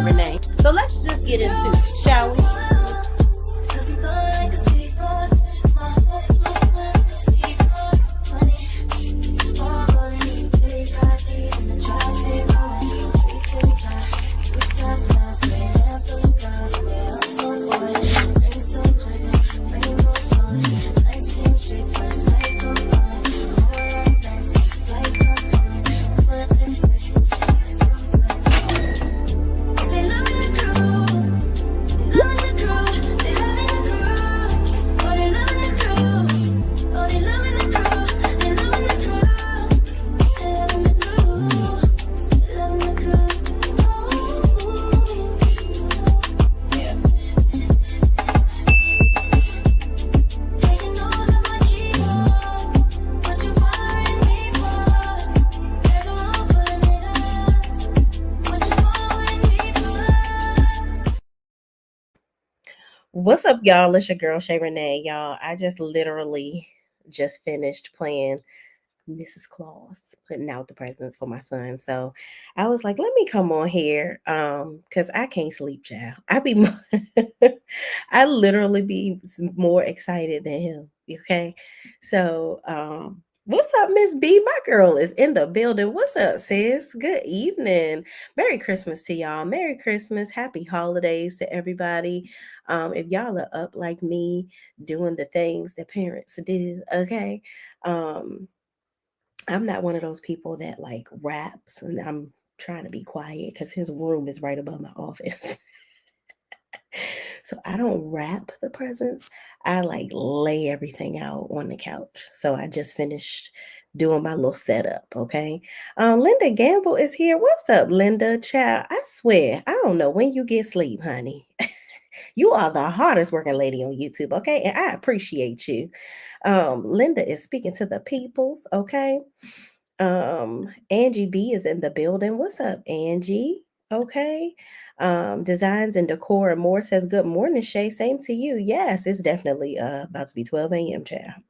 Renee. So let's just get into it, shall we? What's up, y'all? It's your girl Shay Renee. Y'all, I just literally just finished playing Mrs. Claus, putting out the presents for my son. So I was like, let me come on here. Because I can't sleep, child. I literally be more excited than him. Okay. So what's up, Miss B? My girl is in the building. What's up, sis? Good evening. Merry Christmas to y'all. Merry Christmas. Happy holidays to everybody. If y'all are up like me, doing the things that parents do, okay. I'm not one of those people that like raps, and I'm trying to be quiet because his room is right above my office. So I don't wrap the presents. I like lay everything out on the couch. So I just finished doing my little setup. Okay. Linda Gamble is here. What's up, Linda? Child, I swear, I don't know when you get sleep, honey. You are the hardest working lady on YouTube, okay? And I appreciate you. Linda is speaking to the peoples, okay? Angie B is in the building. What's up, Angie? Okay. Designs and Decor and More says, good morning, Shay. Same to you. Yes, it's definitely about to be 12 a.m., child.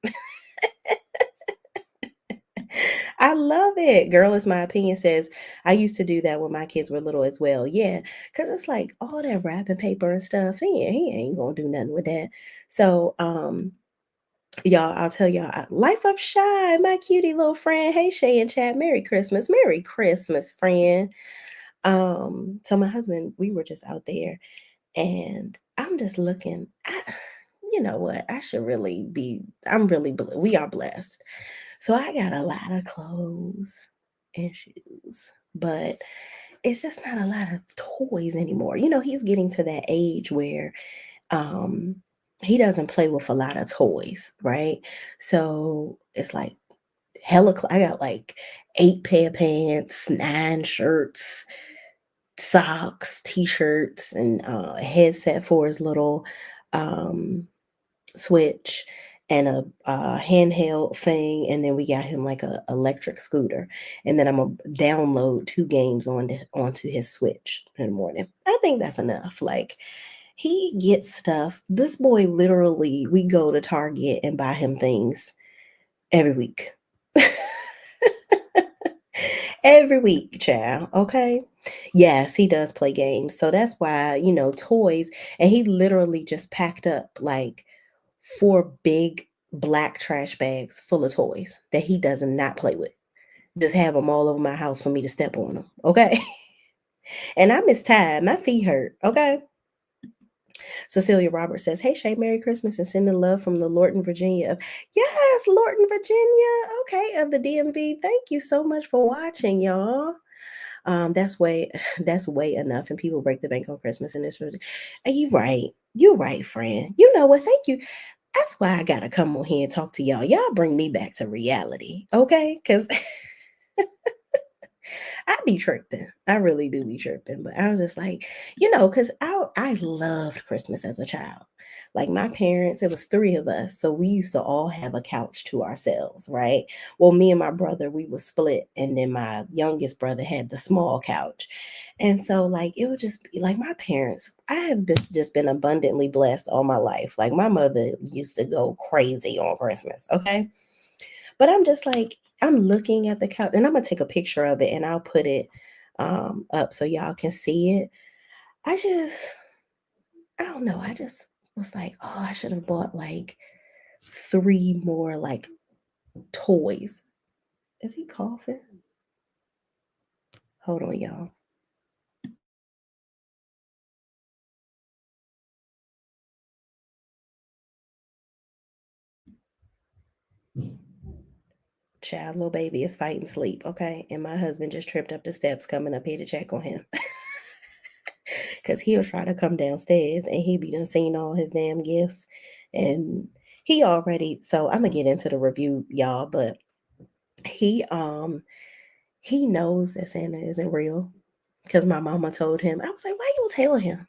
I love it. Girl is my opinion says, I used to do that when my kids were little as well. Yeah, because it's like all that wrapping paper and stuff. He ain't gonna do nothing with that. So y'all, I'll tell y'all, Life of Shy, my cutie little friend. Hey, Shay and Chad, Merry Christmas. Merry Christmas, friend. So my husband, we were just out there and I'm just looking. You know what? I should really be, we are blessed. So I got a lot of clothes and shoes, but it's just not a lot of toys anymore. You know, he's getting to that age where um he doesn't play with a lot of toys, right? So it's like I got like 8 pair of pants, 9 shirts, socks, t-shirts, and a headset for his little um switch and a handheld thing, and then we got him like a electric scooter, and then I'm gonna download 2 games onto his switch in the morning. I think that's enough. Like he gets stuff. This boy literally, we go to Target and buy him things every week. Every week, child. Okay. Yes, he does play games. So that's why, toys. And he literally just packed up like 4 big black trash bags full of toys that he does not play with. Just have them all over my house for me to step on them. Okay. And I miss time. My feet hurt. Okay. Cecilia Roberts says, hey, Shay, Merry Christmas and sending love from the Lorton, Virginia. Yes, Lorton, Virginia. Okay, of the DMV. Thank you so much for watching, y'all. That's way enough. And people break the bank on Christmas and this. Are you right? You're right, friend. You know what? Thank you. That's why I gotta come on here and talk to y'all. Y'all bring me back to reality, okay? Because I be tripping. I really do be tripping. But I was just like, because I loved Christmas as a child. Like my parents, it was 3 of us. So we used to all have a couch to ourselves, right? Well, me and my brother, we was split. And then my youngest brother had the small couch. And so like, it would just be like my parents, I have just been abundantly blessed all my life. Like my mother used to go crazy on Christmas, okay? But I'm just like, I'm looking at the couch and I'm gonna take a picture of it and I'll put it up so y'all can see it. I just I don't know, I just was like, "Oh, I should have bought, like, 3 more, like, toys." Is he coughing? Hold on, y'all. Child, little baby is fighting sleep, okay? And my husband just tripped up the steps coming up here to check on him. Cause he'll try to come downstairs and he be done seen all his damn gifts. And he already so I'm gonna get into the review, y'all, but he he knows that Santa isn't real. Cause my mama told him. I was like, why you tell him?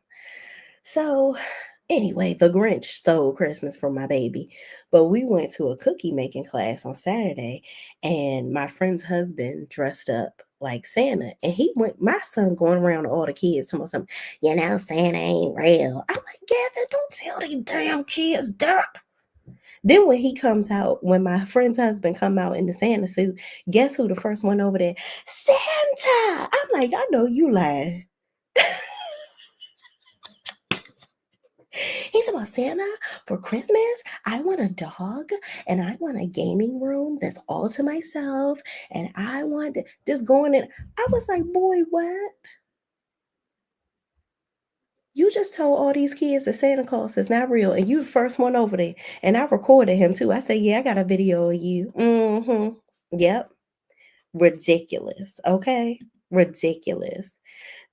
So, anyway, the Grinch stole Christmas from my baby. But we went to a cookie making class on Saturday, and my friend's husband dressed up like Santa. And he went, my son going around to all the kids telling something, Santa ain't real. I'm like, Gavin, don't tell these damn kids that. Then when he comes out, when my friend's husband come out in the Santa suit, guess who the first one over there? Santa! I'm like, I know you lying. He's about Santa for Christmas. I want a dog and I want a gaming room that's all to myself. And I want this going in. I was like, boy, what? You just told all these kids that Santa Claus is not real, and you the first one over there. And I recorded him too. I said, yeah, I got a video of you. Yep. Ridiculous. Okay. Ridiculous.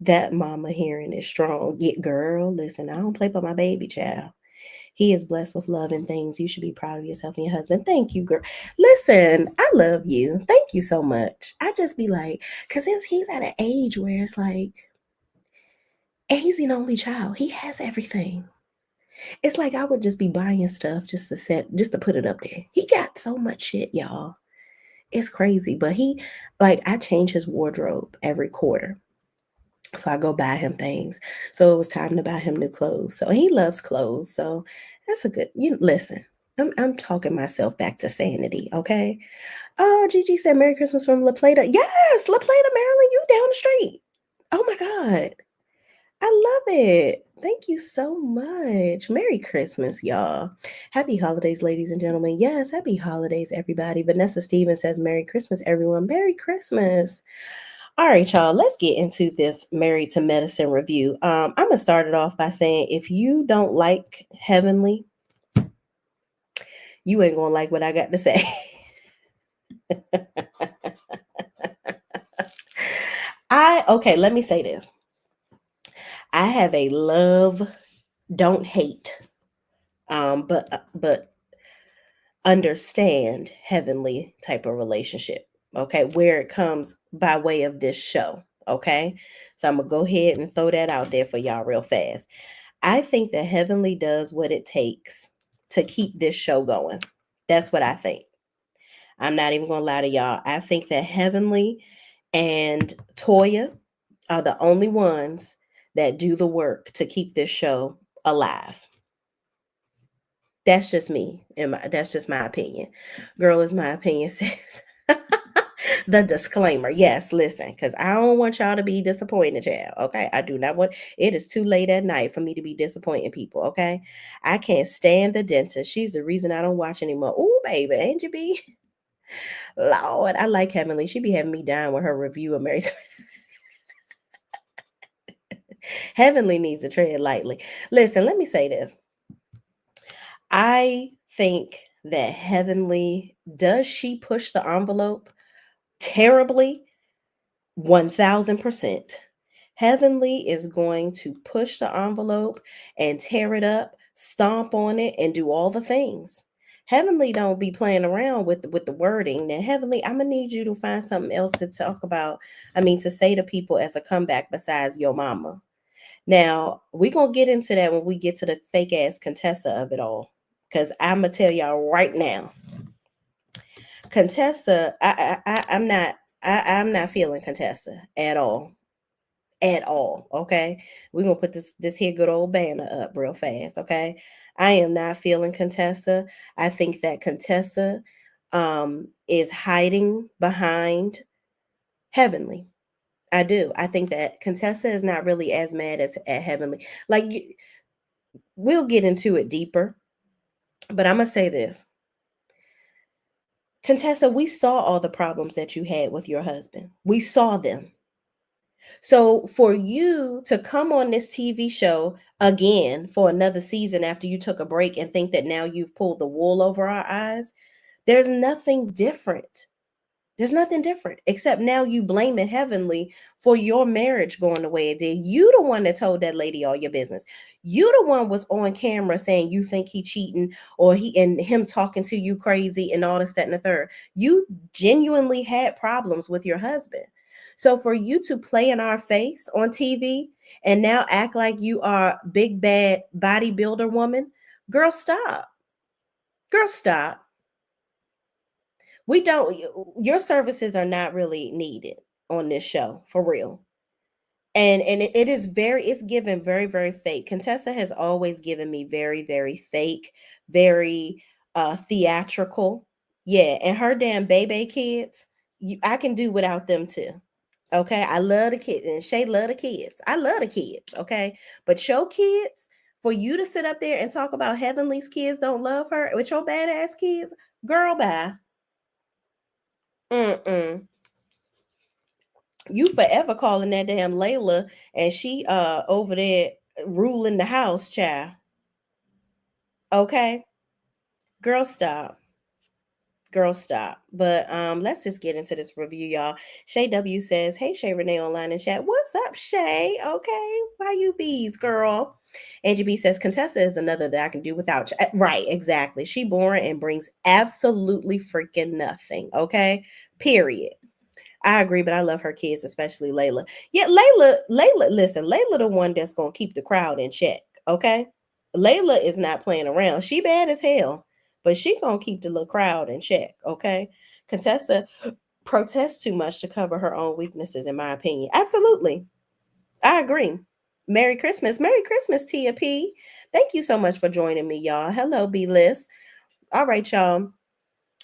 That mama hearing is strong. Get girl, listen, I don't play by my baby child. He is blessed with love and things. You should be proud of yourself and your husband. Thank you, girl. Listen, I love you. Thank you so much. I just be like, because he's at an age where it's like, and he's an only child. He has everything. It's like I would just be buying stuff just to put it up there. He got so much shit, y'all. It's crazy. But I change his wardrobe every quarter. So I go buy him things. So it was time to buy him new clothes. So he loves clothes. So that's a good listen. I'm talking myself back to sanity, okay? Oh, Gigi said Merry Christmas from La Plata. Yes, La Plata, Maryland, you down the street. Oh my God. I love it. Thank you so much. Merry Christmas, y'all. Happy holidays, ladies and gentlemen. Yes, happy holidays, everybody. Vanessa Stevens says Merry Christmas, everyone. Merry Christmas. All right, y'all, let's get into this Married to Medicine review. I'm going to start it off by saying if you don't like Heavenly, you ain't going to like what I got to say. Okay, let me say this. I have a love, don't hate, but understand Heavenly type of relationship. Okay, where it comes by way of this show. Okay, so I'm going to go ahead and throw that out there for y'all real fast. I think that Heavenly does what it takes to keep this show going. That's what I think. I'm not even going to lie to y'all. I think that Heavenly and Toya are the only ones that do the work to keep this show alive. That's just me. That's just my opinion. Girl, is my opinion says. The disclaimer. Yes, listen, because I don't want y'all to be disappointed, child. Okay. I do not want it is too late at night for me to be disappointing people. Okay. I can't stand the dentist. She's the reason I don't watch anymore. Oh, baby, ain't you be? Lord, I like Heavenly. She be having me down with her review of Mary. Heavenly needs to tread lightly. Listen, let me say this. I think that Heavenly, does she push the envelope terribly? 1000%. Heavenly is going to push the envelope and tear it up, stomp on it, and do all the things. Heavenly don't be playing around with the wording. Now, Heavenly, I'm gonna need you to find something else to talk about. I mean, to say to people as a comeback besides your mama. Now, we're gonna get into that when we get to the fake ass Contessa of it all. Because I'm gonna tell y'all right now, Contessa, I'm not feeling Contessa at all. At all. Okay. We're gonna put this here good old banner up real fast. Okay. I am not feeling Contessa. I think that Contessa is hiding behind Heavenly. I do. I think that Contessa is not really as mad as at Heavenly. Like we'll get into it deeper, but I'm gonna say this. Contessa, we saw all the problems that you had with your husband. We saw them. So for you to come on this TV show again for another season after you took a break and think that now you've pulled the wool over our eyes, there's nothing different. There's nothing different except now you blame it Heavenly for your marriage going the way it did. You the one that told that lady all your business. You the one was on camera saying you think he cheating or he and him talking to you crazy and all this, that, and the third. You genuinely had problems with your husband. So for you to play in our face on TV and now act like you are big bad bodybuilder woman, girl, stop. Girl, stop. We don't your services are not really needed on this show for real. And it is very it's given very very fake. Contessa has always given me very very fake, very theatrical. Yeah, and her damn baby kids, I can do without them too. Okay, I love the kids and Shay love the kids. I love the kids. Okay, but your kids, for you to sit up there and talk about Heavenly's kids don't love her with your badass kids, girl, bye. Mm-mm. You forever calling that damn Layla and she over there ruling the house, child. Okay? Girl, stop. Girl, stop. But let's just get into this review, y'all. Shay W says, "Hey Shay Renee online in chat. What's up, Shay? Okay. Why you bees, girl?" Angie B says, Contessa is another that I can do without. Right, exactly. She boring and brings absolutely freaking nothing. Okay. Period. I agree, but I love her kids, especially Layla. Yeah, listen, Layla the one that's gonna keep the crowd in check. Okay. Layla is not playing around. She bad as hell, but she gonna keep the little crowd in check. Okay. Contessa protests too much to cover her own weaknesses, in my opinion. Absolutely. I agree. Merry Christmas. Merry Christmas, Tia P. Thank you so much for joining me, y'all. Hello, B List. All right, y'all.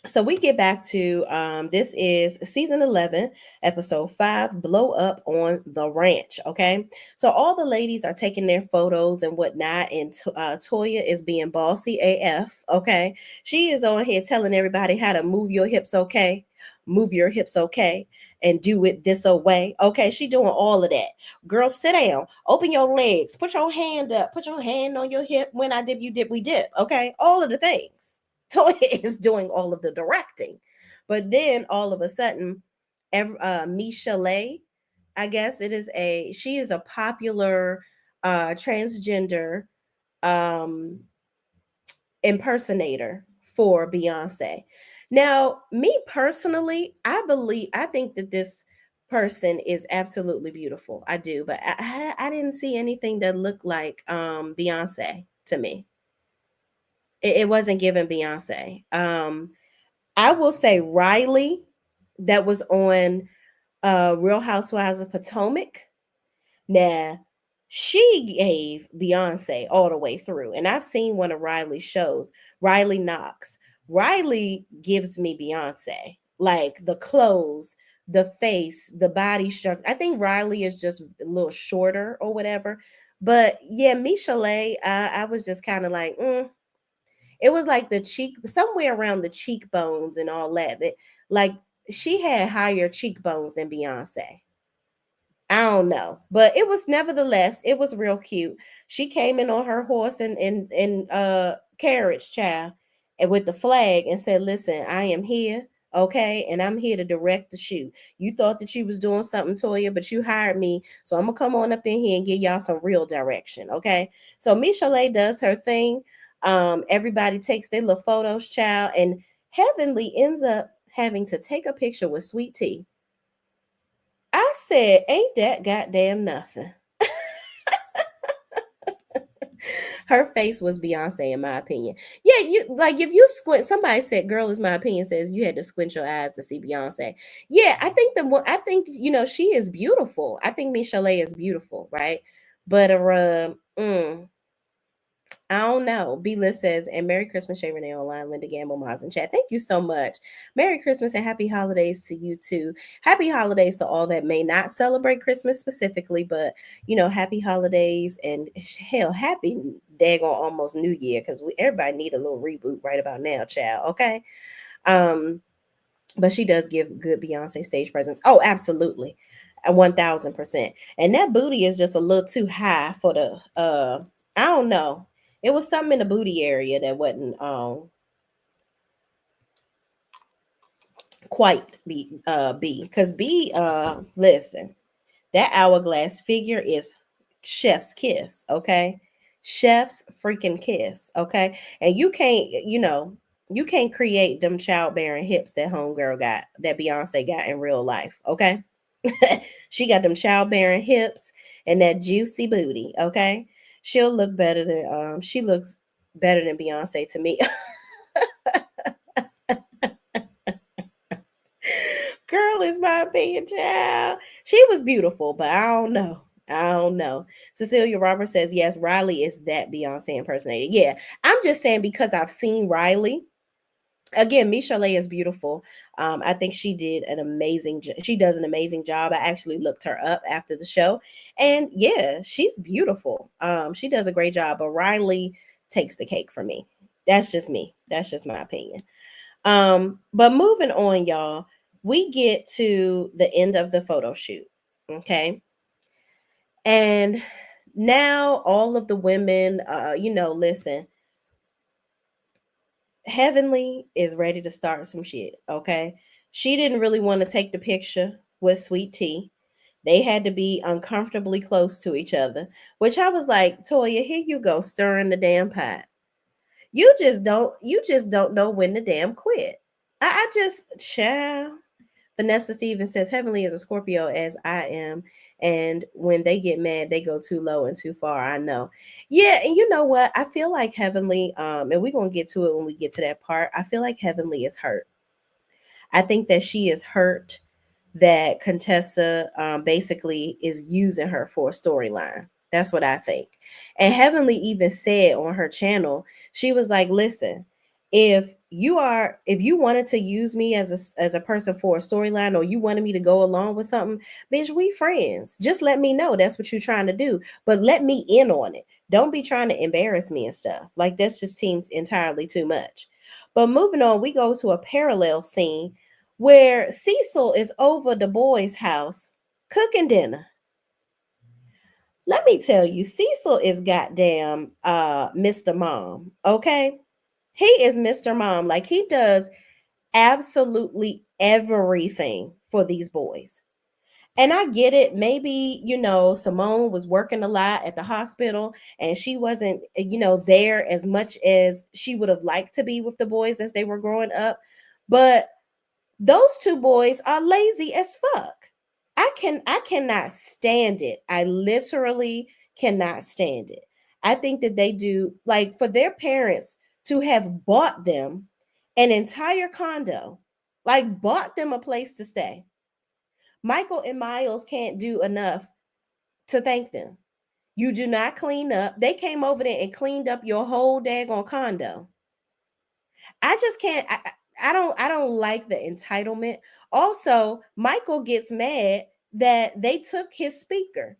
So we get back to this is season 11 episode 5, blow up on the ranch. Okay, so all the ladies are taking their photos and whatnot, and Toya is being bossy AF. Okay, she is on here telling everybody how to move your hips. Okay, move your hips. Okay, and do it this way. Okay, she doing all of that. Girl, sit down, open your legs, put your hand up, put your hand on your hip. When I dip, you dip, we dip. Okay, all of the things. Toya is doing all of the directing. But then all of a sudden, Michelle, I guess she is a popular transgender um, impersonator for Beyonce. Now, me personally, I think that this person is absolutely beautiful. I do, but I didn't see anything that looked like Beyonce to me. It wasn't given Beyonce. I will say Riley, that was on Real Housewives of Potomac. Now, she gave Beyonce all the way through. And I've seen one of Riley's shows, Riley Knox. Riley gives me Beyonce, like the clothes, the face, the body structure. I think Riley is just a little shorter or whatever. But yeah, Michelle, I was just kind of like, it was like the cheek, somewhere around the cheekbones and all that. Like she had higher cheekbones than Beyonce. I don't know, but it was nevertheless, it was real cute. She came in on her horse and carriage, child, and with the flag and said, "Listen, I am here, okay, and I'm here to direct the shoot. You thought that you was doing something, Toya, but you hired me, so I'm gonna come on up in here and give y'all some real direction, okay?" So Michelle does her thing. Everybody takes their little photos, child, and Heavenly ends up having to take a picture with Sweet Tea. I said, ain't that goddamn nothing? Her face was Beyonce, in my opinion. Yeah, you like if you squint. Somebody said, "Girl, is my opinion." Says you had to squint your eyes to see Beyonce. Yeah, I think I think she is beautiful. I think Michelle is beautiful, right? But I don't know. B List says, and Merry Christmas, Shay Renee Online, Linda Gamble, Moz and Chat. Thank you so much. Merry Christmas and happy holidays to you too. Happy holidays to all that may not celebrate Christmas specifically, but happy holidays and hell, happy daggone almost New Year because we everybody need a little reboot right about now, child. Okay. Um, but she does give good Beyonce stage presence. Oh, absolutely. 1000%. And that booty is just a little too high for the I don't know. It was something in the booty area that wasn't quite B because B listen, that hourglass figure is chef's kiss, okay? Chef's freaking kiss, okay? And you can't create them childbearing hips that homegirl got, that Beyonce got in real life, okay? She got them childbearing hips and that juicy booty, okay? She'll look better than she looks better than Beyonce to me. Girl is my opinion, child. She was beautiful, but I don't know. I don't know. Cecilia Roberts says, yes, Riley is that Beyonce impersonator. Yeah, I'm just saying because I've seen Riley. Again, Michel'le is beautiful. I think she does an amazing job. I actually looked her up after the show. And yeah, she's beautiful. She does a great job. But Riley takes the cake for me. That's just me. That's just my opinion. But moving on, y'all, we get to the end of the photo shoot. Okay. And now all of the women, listen, Heavenly is ready to start some shit. Okay. She didn't really want to take the picture with Sweet Tea. They had to be uncomfortably close to each other, which I was like, Toya, here you go, stirring the damn pot. You just don't know when to damn quit. I just child. Vanessa Stevens says Heavenly is a Scorpio as I am, and when they get mad, they go too low and too far. I know. Yeah, and you know what? I feel like Heavenly, and we're gonna get to it when we get to that part. I feel like Heavenly is hurt. I think that she is hurt that Contessa basically is using her for a storyline. That's what I think. And Heavenly even said on her channel, she was like, "Listen, if you wanted to use me as a person for a storyline, or you wanted me to go along with something, bitch, we friends. Just let me know that's what you're trying to do, but let me in on it. Don't be trying to embarrass me and stuff. Like this just seems entirely too much." But moving on, we go to a parallel scene where Cecil is over the boys' house cooking dinner. Let me tell you, Cecil is goddamn Mr. Mom, okay? He is Mr. Mom. Like he does absolutely everything for these boys. And I get it. Maybe, Simone was working a lot at the hospital and she wasn't, there as much as she would have liked to be with the boys as they were growing up. But those two boys are lazy as fuck. I cannot stand it. I literally cannot stand it. I think that they do, like, for their parents to have bought them an entire condo, like bought them a place to stay. Michael and Miles can't do enough to thank them. You do not clean up. They came over there and cleaned up your whole daggone condo. I just can't. I don't like the entitlement. Also, Michael gets mad that they took his speaker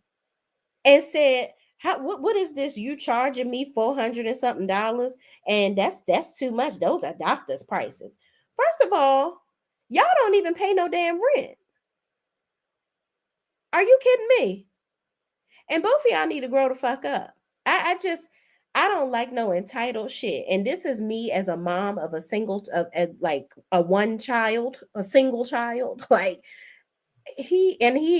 and said, "How? What is this? You charging me $400 and something dollars? And that's too much. Those are doctor's prices." First of all, y'all don't even pay no damn rent. Are you kidding me? And both of y'all need to grow the fuck up. I don't like no entitled shit. And this is me as a mom of a single like a one child, a single child. Like he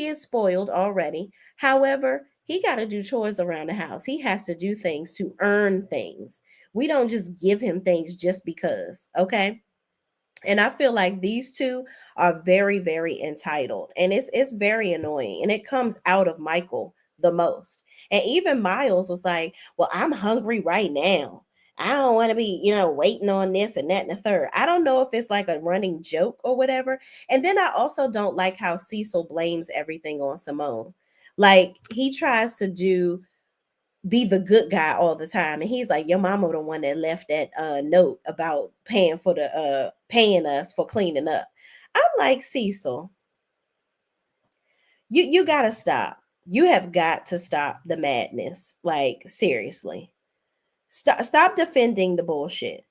is spoiled already. However, he got to do chores around the house. He has to do things to earn things. We don't just give him things just because, okay? And I feel like these two are very, very entitled. And it's very annoying. And it comes out of Michael the most. And even Miles was like, well, I'm hungry right now. I don't want to be, waiting on this and that and the third. I don't know if it's like a running joke or whatever. And then I also don't like how Cecil blames everything on Simone. Like he tries to do be the good guy all the time. And he's like, your mama the one that left that note about paying us for cleaning up. I'm like, Cecil, you gotta stop. You have got to stop the madness. Like, seriously. Stop defending the bullshit.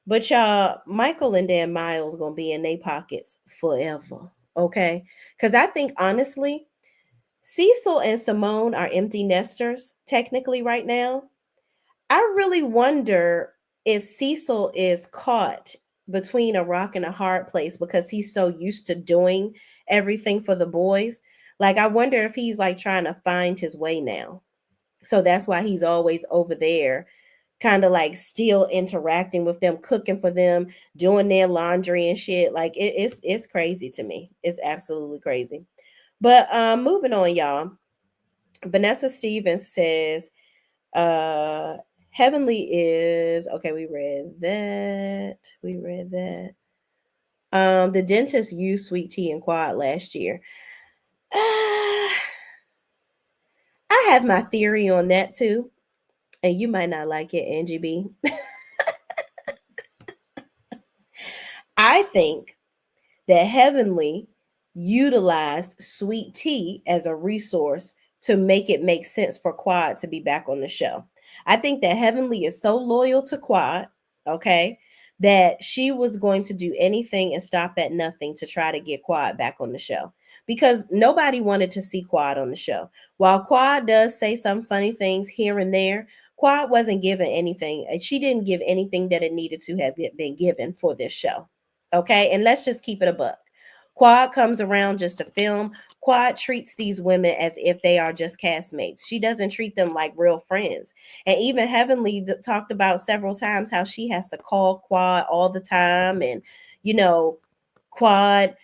But y'all, Michael and Dan Miles gonna be in their pockets forever. Okay? Because I think honestly, Cecil and Simone are empty nesters, technically, right now. I really wonder if Cecil is caught between a rock and a hard place because he's so used to doing everything for the boys. Like, I wonder if he's like trying to find his way now. So that's why he's always over there, kind of like still interacting with them, cooking for them, doing their laundry and shit. Like, it's crazy to me. It's absolutely crazy. But moving on, y'all. Vanessa Stevens says, uh Heavenly is okay. We read that. The dentist used sweet tea and quad last year. I have my theory on that too, and you might not like it, Angie B. I think that Heavenly utilized sweet tea as a resource to make it make sense for Quad to be back on the show. I think that Heavenly is so loyal to Quad, okay, that she was going to do anything and stop at nothing to try to get Quad back on the show because nobody wanted to see Quad on the show. While Quad does say some funny things here and there, Quad wasn't given anything. She didn't give anything that it needed to have been given for this show. Okay. And let's just keep it a buck. Quad comes around just to film. Quad treats these women as if they are just castmates. She doesn't treat them like real friends. And even Heavenly talked about several times how she has to call Quad all the time, and you know, Quad,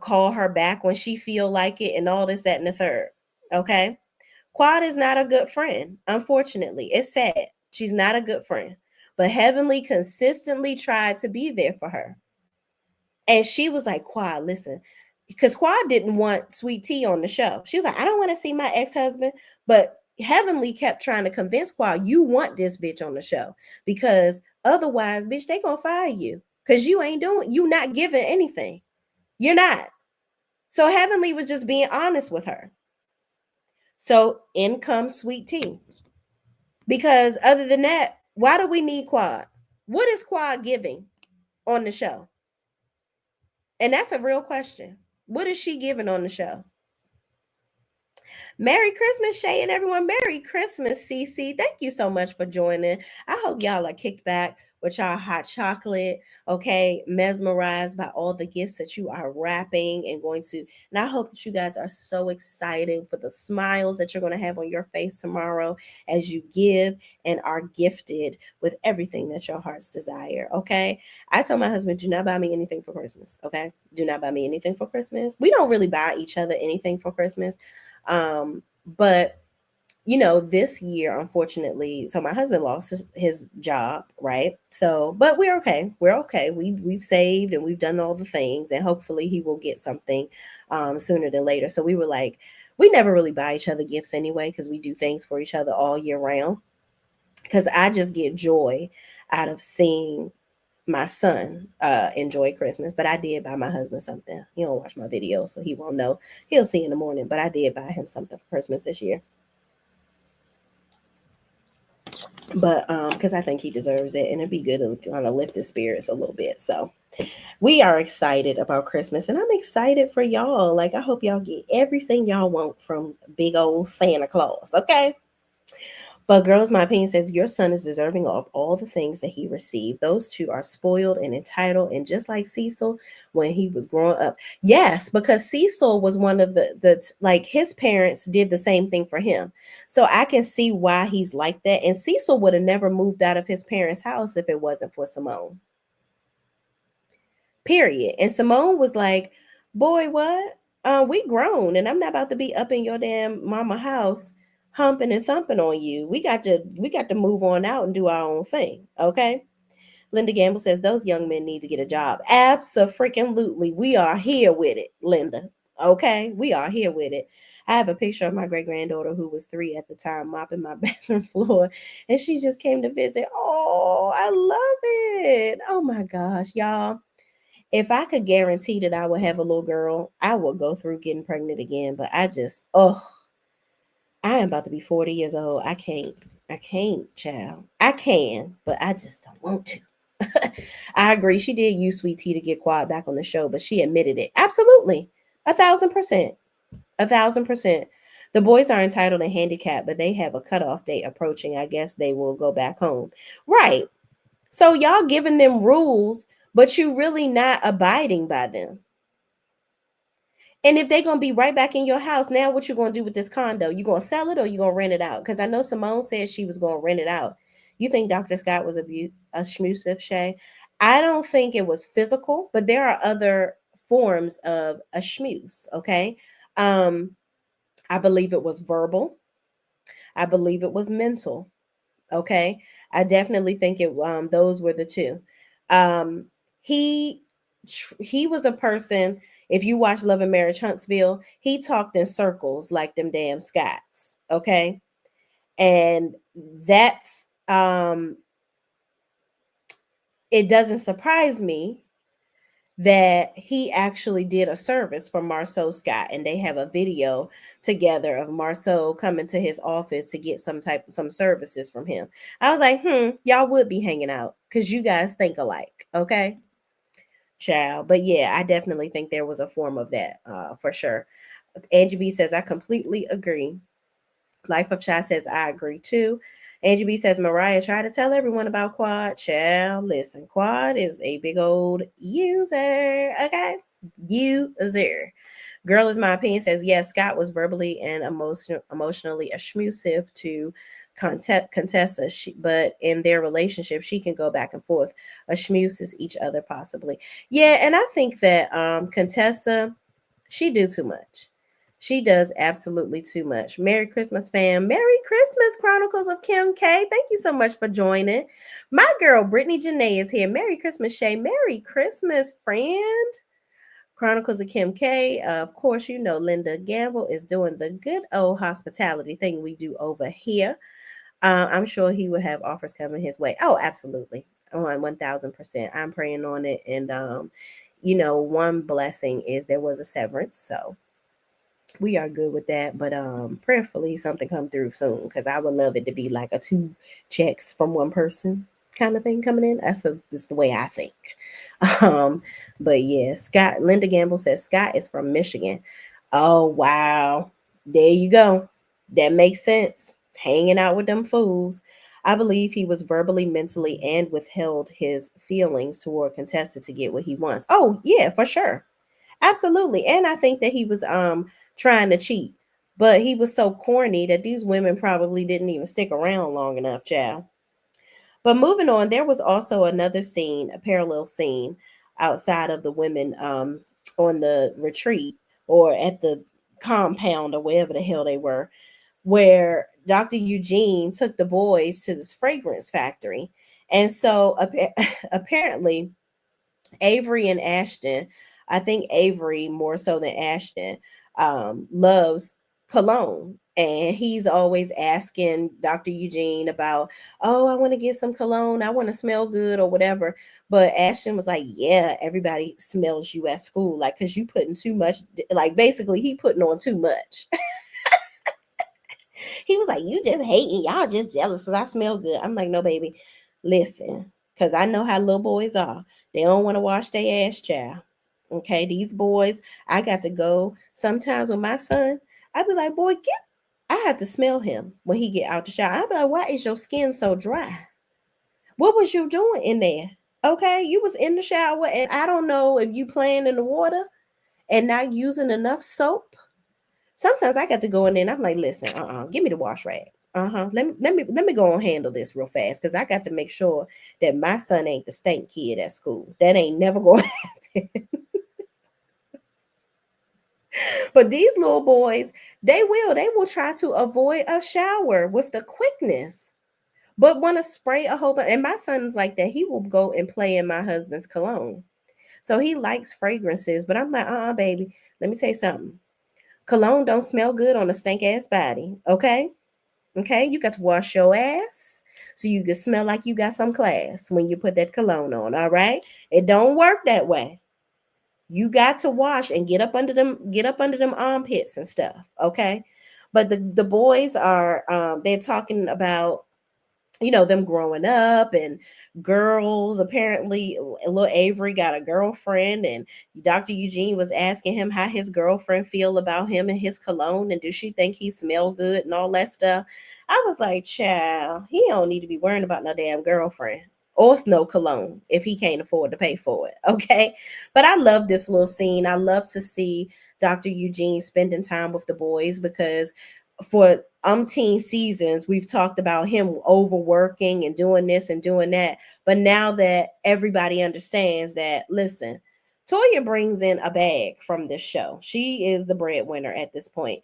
call her back when she feel like it, and all this, that, and the third. Okay, Quad is not a good friend. Unfortunately, it's sad. She's not a good friend. But Heavenly consistently tried to be there for her. And she was like, Quad, listen, because Quad didn't want Sweet Tea on the show. She was like, I don't want to see my ex-husband. But Heavenly kept trying to convince Quad, you want this bitch on the show. Because otherwise, bitch, they gonna fire you. Because you not giving anything. You're not. So Heavenly was just being honest with her. So in comes Sweet Tea. Because other than that, why do we need Quad? What is Quad giving on the show? And that's a real question. What is she giving on the show? Merry Christmas, Shay, and everyone. Merry Christmas, Cece. Thank you so much for joining. I hope y'all are kicked back with y'all hot chocolate, okay, mesmerized by all the gifts that you are wrapping and going to. And I hope that you guys are so excited for the smiles that you're going to have on your face tomorrow as you give and are gifted with everything that your hearts desire, okay? I told my husband, do not buy me anything for Christmas, okay? Do not buy me anything for Christmas. We don't really buy each other anything for Christmas. But this year, unfortunately, so my husband lost his job, right? So, but we're okay. We're okay. We've saved and we've done all the things, and hopefully he will get something sooner than later. So we were like, we never really buy each other gifts anyway because we do things for each other all year round. Because I just get joy out of seeing my son enjoy Christmas. But I did buy my husband something. He don't watch my videos, so he won't know. He'll see in the morning. But I did buy him something for Christmas this year. But because I think he deserves it, and it'd be good to kind of lift his spirits a little bit. So we are excited about Christmas, and I'm excited for y'all. Like, I hope y'all get everything y'all want from big old Santa Claus. Okay. But Girls My Opinion says your son is deserving of all the things that he received. Those two are spoiled and entitled, and just like Cecil when he was growing up. Yes, because Cecil was one of the like his parents did the same thing for him. So I can see why he's like that. And Cecil would have never moved out of his parents' house if it wasn't for Simone. Period. And Simone was like, boy, what? We grown, and I'm not about to be up in your damn mama house humping and thumping on you. We got to move on out and do our own thing. Okay. Linda Gamble says those young men need to get a job. Absolutely. We are here with it, Linda. Okay. We are here with it. I have a picture of my great granddaughter who was 3 at the time mopping my bathroom floor, and she just came to visit. Oh, I love it. Oh my gosh, y'all. If I could guarantee that I would have a little girl, I would go through getting pregnant again. But I just, oh, I am about to be 40 years old. I can't. I can't, child. I can, but I just don't want to. I agree. She did use sweet tea to get Quad back on the show, but she admitted it. Absolutely. 1,000%. 1,000%. The boys are entitled and handicapped, but they have a cutoff date approaching. I guess they will go back home. Right. So y'all giving them rules, but you really not abiding by them. And if they're gonna be right back in your house, now what you gonna do with this condo? You gonna sell it or you gonna rent it out? Because I know Simone said she was gonna rent it out. You think Dr. Scott was a schmusive, Shay? I don't think it was physical, but there are other forms of a schmuse. Okay, um, I believe it was verbal. I believe it was mental. Okay, I definitely think it. Those were the two. Um, he he was a person. If you watch Love and Marriage Huntsville, he talked in circles like them damn Scots. Okay, and that's it doesn't surprise me that he actually did a service for Marceau Scott, and they have a video together of Marceau coming to his office to get some services from him. I was like, y'all would be hanging out because you guys think alike, okay, child. But yeah, I definitely think there was a form of that, for sure. Angie B says I completely agree. Life of Shy says, I agree too. Angie B says, Mariah, try to tell everyone about Quad. Child, listen, Quad is a big old user. Okay? User. Girl is my opinion says, yes, Scott was verbally and emotionally abusive to Contessa, but in their relationship, she can go back and forth. Schmuses each other, possibly. Yeah, and I think that Contessa, she do too much. She does absolutely too much. Merry Christmas, fam. Merry Christmas, Chronicles of Kim K. Thank you so much for joining. My girl, Brittany Janae, is here. Merry Christmas, Shay. Merry Christmas, friend. Chronicles of Kim K. Of course, you know Linda Gamble is doing the good old hospitality thing we do over here. I'm sure he will have offers coming his way. Oh, absolutely. On 1,000%. I'm praying on it. And, one blessing is there was a severance. So we are good with that, but prayerfully something come through soon because I would love it to be like a 2 checks from one person kind of thing coming in. That's the way I think. um but yeah, Scott, Linda Gamble says Scott is from Michigan. Oh wow, there you go. That makes sense. Hanging out with them fools. I believe he was verbally, mentally, and withheld his feelings toward contestant to get what he wants. Oh yeah, for sure. Absolutely. And I think that he was trying to cheat. But he was so corny that these women probably didn't even stick around long enough, child. But moving on, there was also another scene, a parallel scene outside of the women on the retreat or at the compound or wherever the hell they were, where Dr. Eugene took the boys to this fragrance factory. And so apparently Avery and Ashton, I think Avery more so than Ashton, loves cologne. And he's always asking Dr. Eugene about, oh, I want to get some cologne. I want to smell good or whatever. But Ashton was like, yeah, everybody smells you at school. Like, because you putting too much, like basically he putting on too much. He was like, you just hating. Y'all just jealous because I smell good. I'm like, no, baby. Listen, because I know how little boys are. They don't want to wash their ass, child. Okay, these boys, I got to go. Sometimes with my son, I'd be like, boy, get, I have to smell him when he get out the shower. I'd be like, why is your skin so dry? What was you doing in there? Okay, you was in the shower, and I don't know if you playing in the water and not using enough soap. Sometimes I got to go in there and I'm like, listen, give me the wash rag. Let me go and handle this real fast because I got to make sure that my son ain't the stank kid at school. That ain't never going to happen. But these little boys, they will try to avoid a shower with the quickness, but want to spray a whole bunch. And my son's like that. He will go and play in my husband's cologne. So he likes fragrances, but I'm like, baby, let me tell you something. Cologne don't smell good on a stank ass body. Okay. Okay. You got to wash your ass so you can smell like you got some class when you put that cologne on. All right. It don't work that way. You got to wash and get up under them armpits and stuff. Okay. But the boys are they're talking about them growing up and girls. Apparently little Avery got a girlfriend, and Dr. Eugene was asking him how his girlfriend feel about him and his cologne, and do she think he smell good and all that stuff. I was like, child, he don't need to be worrying about no damn girlfriend or no cologne if he can't afford to pay for it. Okay. But I love this little scene. I love to see Dr. Eugene spending time with the boys, because for umpteen seasons we've talked about him overworking and doing this and doing that. But now that everybody understands that, listen, Toya brings in a bag from this show. She is the breadwinner at this point.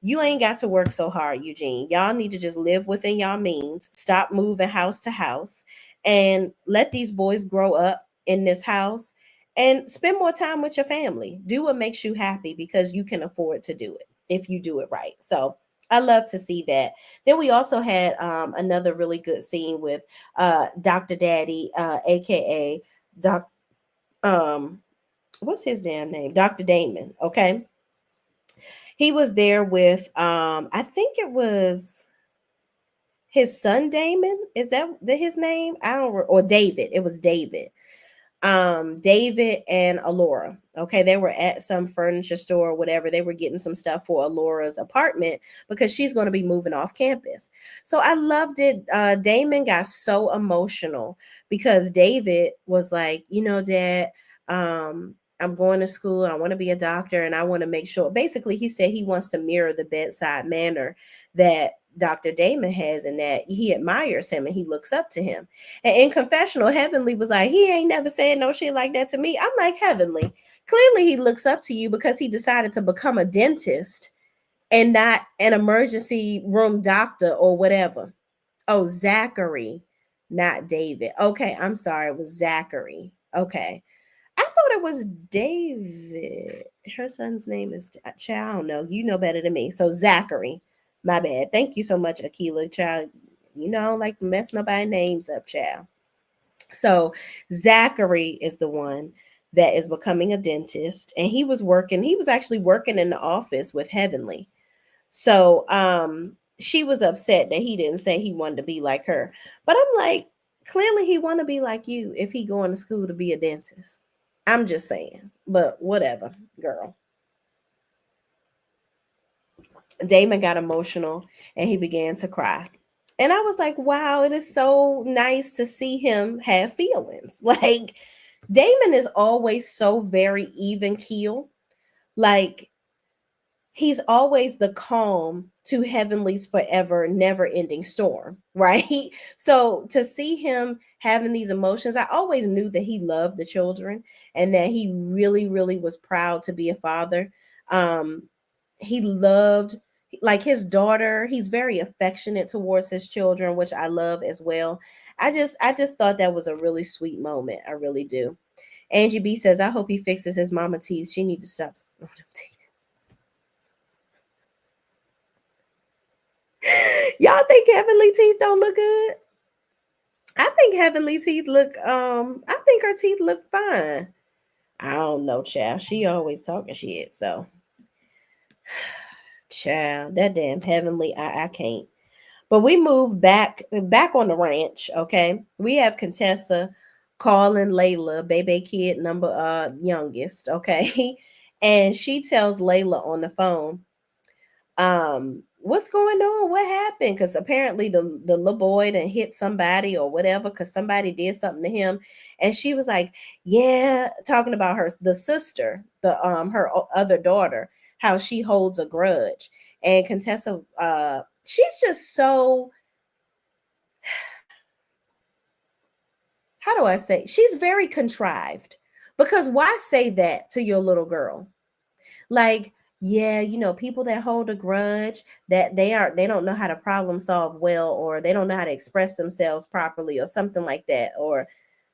You ain't got to work so hard, Eugene. Y'all need to just live within y'all means, stop moving house to house, and let these boys grow up in this house and spend more time with your family. Do what makes you happy, because you can afford to do it if you do it right. So I love to see that. Then we also had another really good scene with Dr. Daddy, aka Doc. Um, what's his damn name? Dr. Damon. Okay, he was there with I think it was his son Damon. Is that his name? I don't. Or David. It was David. David and Alora. Okay, they were at some furniture store or whatever. They were getting some stuff for Alora's apartment because she's going to be moving off campus. So I loved it. Damon got so emotional because David was like, Dad, I'm going to school. I want to be a doctor, and I want to make sure. Basically, he said he wants to mirror the bedside manner that Dr. Damon has, and that he admires him and he looks up to him. And in confessional, Heavenly was like, he ain't never said no shit like that to me. I'm like, Heavenly, clearly he looks up to you because he decided to become a dentist and not an emergency room doctor or whatever. Oh, Zachary, not David. Okay, I'm sorry. It was Zachary. Okay. I thought it was David. Her son's name is Child. I don't know. You know better than me. So Zachary. My bad. Thank you so much, Akila. Child. I don't like to mess nobody's names up, child. So Zachary is the one that is becoming a dentist, and he was actually working in the office with Heavenly. So she was upset that he didn't say he wanted to be like her. But I'm like, clearly he want to be like you if he going to school to be a dentist. I'm just saying. But whatever, girl. Damon got emotional and he began to cry. And I was like, wow, it is so nice to see him have feelings. Like, Damon is always so very even keel. Like, he's always the calm to Heavenly's forever never ending storm, right? So to see him having these emotions, I always knew that he loved the children and that he really, really was proud to be a father. Um, he loved, like, his daughter. He's very affectionate towards his children, which I love as well. I just thought that was a really sweet moment. I really do. Angie B says, I hope he fixes his mama teeth. She need to stop. Y'all think Heavenly teeth don't look good? I think Heavenly teeth look I think her teeth look fine. I don't know, child. She always talking shit, so child, that damn Heavenly, I can't. But we moved back on the ranch, okay? We have Contessa calling Layla, baby kid number youngest, okay? And she tells Layla on the phone, what's going on, what happened, because apparently the little boy done hit somebody or whatever, because somebody did something to him. And she was like, yeah, talking about the sister, her other daughter, how she holds a grudge. And Contessa, she's just so, how do I say, she's very contrived, because why say that to your little girl? Like, yeah, people that hold a grudge, that they don't know how to problem solve well, or they don't know how to express themselves properly, or something like that, or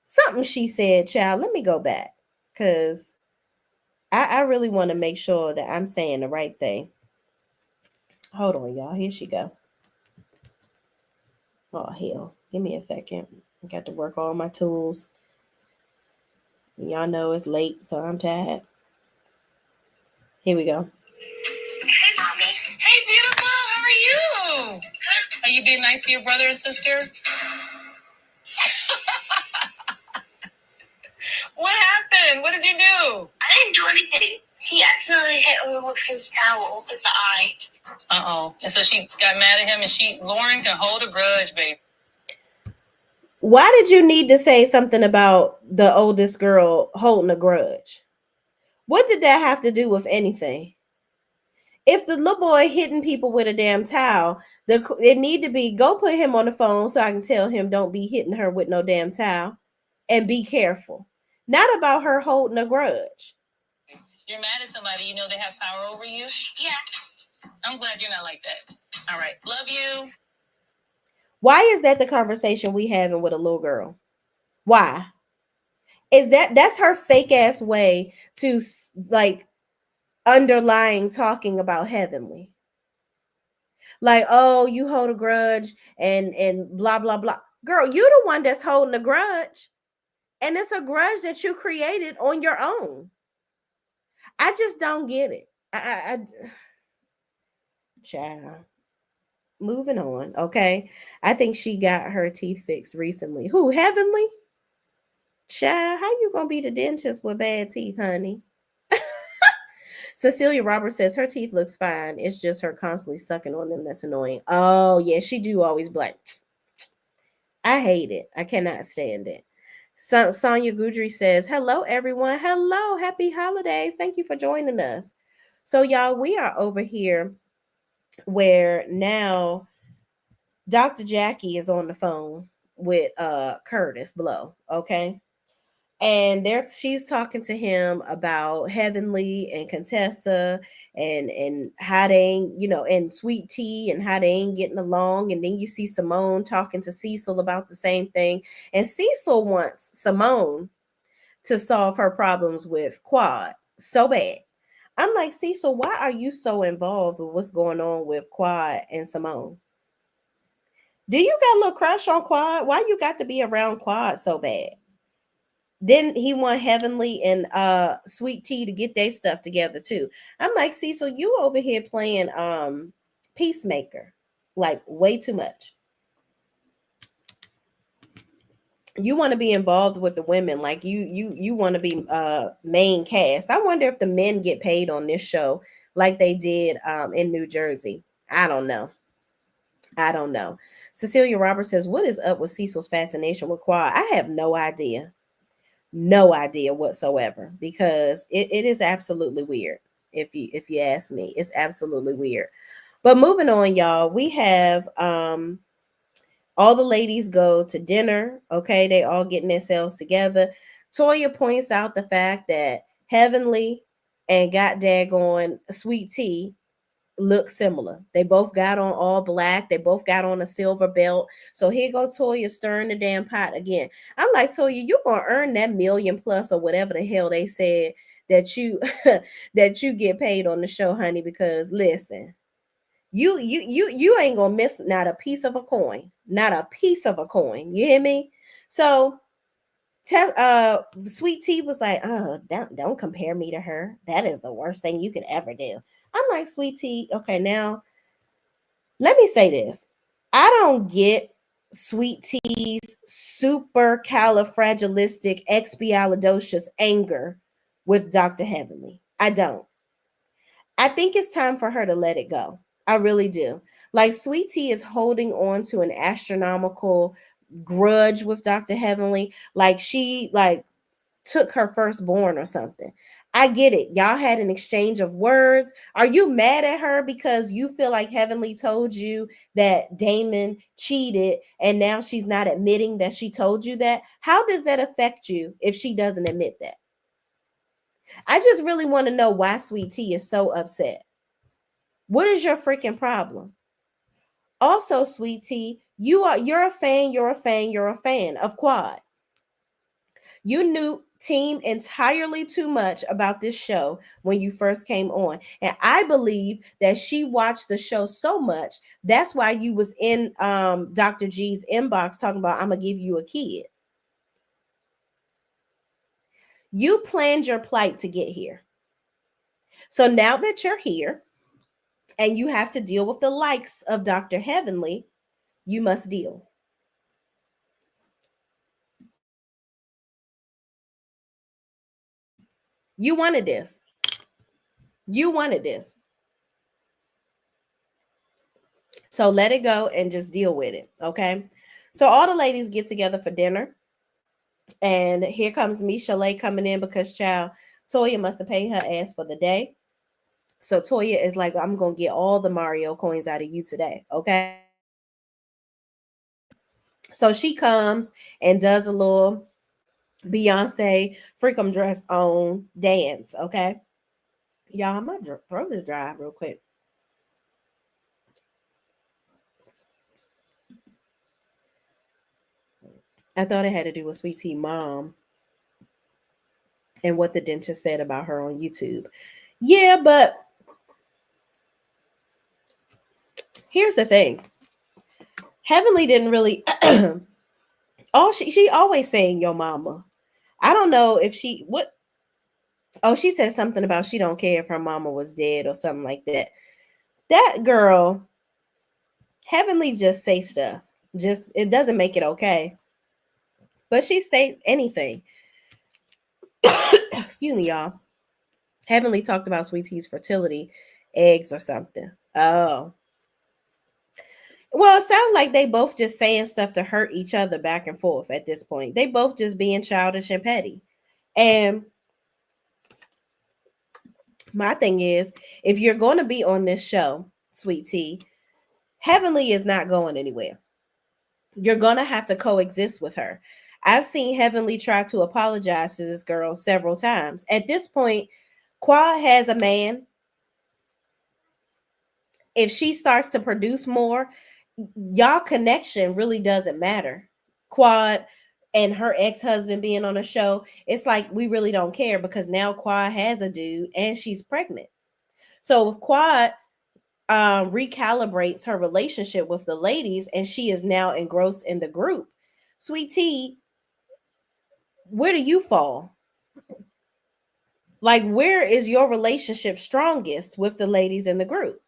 something she said, child. Let me go back, because I really want to make sure that I'm saying the right thing. Hold on, y'all. Here she go. Oh hell. Give me a second. I got to work all my tools. Y'all know it's late, so I'm tired. Here we go. Hey, mommy. Hey, beautiful. How are you? Are you being nice to your brother and sister? What happened? What did you do? I didn't do anything. He accidentally hit me with his towel with the eye. Uh-oh. And so she got mad at him, and Lauren can hold a grudge, baby. Why did you need to say something about the oldest girl holding a grudge? What did that have to do with anything? If the little boy hitting people with a damn towel, it need to be go put him on the phone so I can tell him don't be hitting her with no damn towel and be careful. Not about her holding a grudge. You're mad at somebody, you know they have power over you? Yeah. I'm glad you're not like that. All right. Love you. Why is that the conversation we having with a little girl? Why? Is that's her fake ass way to like underlying talking about heavenly? Like, oh, you hold a grudge and blah blah blah. Girl, you the one that's holding a grudge. And it's a grudge that you created on your own. I just don't get it. I child. Moving on, okay. I think she got her teeth fixed recently. Who, Heavenly? Child, how you gonna be the dentist with bad teeth, honey? Cecilia Roberts says her teeth looks fine. It's just her constantly sucking on them that's annoying. Oh yeah, she do always black. I hate it. I cannot stand it. Sonia Gudry says, hello, everyone. Hello. Happy holidays. Thank you for joining us. So, y'all, we are over here where now Dr. Jackie is on the phone with Curtis Blow, okay? And there she's talking to him about Heavenly and Contessa and how they ain't, and Sweet Tea and how they ain't getting along. And then you see Simone talking to Cecil about the same thing. And Cecil wants Simone to solve her problems with Quad so bad. I'm like, Cecil, why are you so involved with what's going on with Quad and Simone? Do you got a little crush on Quad? Why you got to be around Quad so bad? Then he want Heavenly and Sweet Tea to get their stuff together too. I'm like, Cecil, you over here playing Peacemaker, like way too much. You want to be involved with the women, like you want to be main cast. I wonder if the men get paid on this show like they did in New Jersey. I don't know. Cecilia Roberts says, what is up with Cecil's fascination with Quad? I have no idea. No idea whatsoever, because it is absolutely weird. If you ask me, it's absolutely weird. But moving on, y'all, we have all the ladies go to dinner. Okay, they all getting themselves together. Toya points out the fact that Heavenly and got daggone Sweet Tea look similar. They both got on all black. They both got on a silver belt. So here go Toya stirring the damn pot again. I'm like, Toya, you gonna earn that million plus or whatever the hell they said that you that you get paid on the show, honey. Because listen, you ain't gonna miss not a piece of a coin. Not a piece of a coin. You hear me? So Sweet Tea was like, oh, don't compare me to her. That is the worst thing you could ever do. I'm like, Sweet Tea, okay, now let me say this. I don't get Sweet Tea's supercalifragilisticexpialidocious anger with Dr. Heavenly. I don't. I think it's time for her to let it go. I really do. Like, Sweet Tea is holding on to an astronomical grudge with Dr. Heavenly. Like, she took her firstborn or something. I get it. Y'all had an exchange of words. Are you mad at her because you feel like Heavenly told you that Damon cheated and now she's not admitting that she told you that? How does that affect you if she doesn't admit that? I just really want to know why Sweet Tea is so upset. What is your freaking problem? Also, Sweet Tea, you're a fan of Quad. You knew team entirely too much about this show when you first came on. And I believe that she watched the show so much. That's why you was in Dr. G's inbox talking about, I'm gonna give you a kid. You planned your plight to get here. So now that you're here and you have to deal with the likes of Dr. Heavenly, you must deal. You wanted this. You wanted this. So let it go and just deal with it. Okay. So all the ladies get together for dinner. And here comes Misha Lay coming in because child Toya must have paid her ass for the day. So Toya is like, I'm gonna get all the Mario coins out of you today. Okay. So she comes and does a little Beyonce freakum dress on dance. Okay. Y'all, my throat is dry real quick. I thought it had to do with Sweet Tea Mom and what the dentist said about her on YouTube. Yeah, but here's the thing. Heavenly didn't really all she always saying your mama. I don't know if she what oh she said something about she don't care if her mama was dead or something like that. That girl Heavenly just say stuff. Just it doesn't make it okay. But she states anything. Excuse me, y'all. Heavenly talked about Sweet Tea's fertility eggs or something. Oh. Well, it sounds like they both just saying stuff to hurt each other back and forth at this point. They both just being childish and petty. And my thing is, if you're going to be on this show, Sweet Tea, Heavenly is not going anywhere. You're going to have to coexist with her. I've seen Heavenly try to apologize to this girl several times. At this point, Quad has a man. If she starts to produce more, y'all connection really doesn't matter. Quad and her ex-husband being on a show, it's like we really don't care because now Quad has a dude and she's pregnant. So if Quad recalibrates her relationship with the ladies and she is now engrossed in the group, Sweet Tea, where do you fall? Like, where is your relationship strongest with the ladies in the group?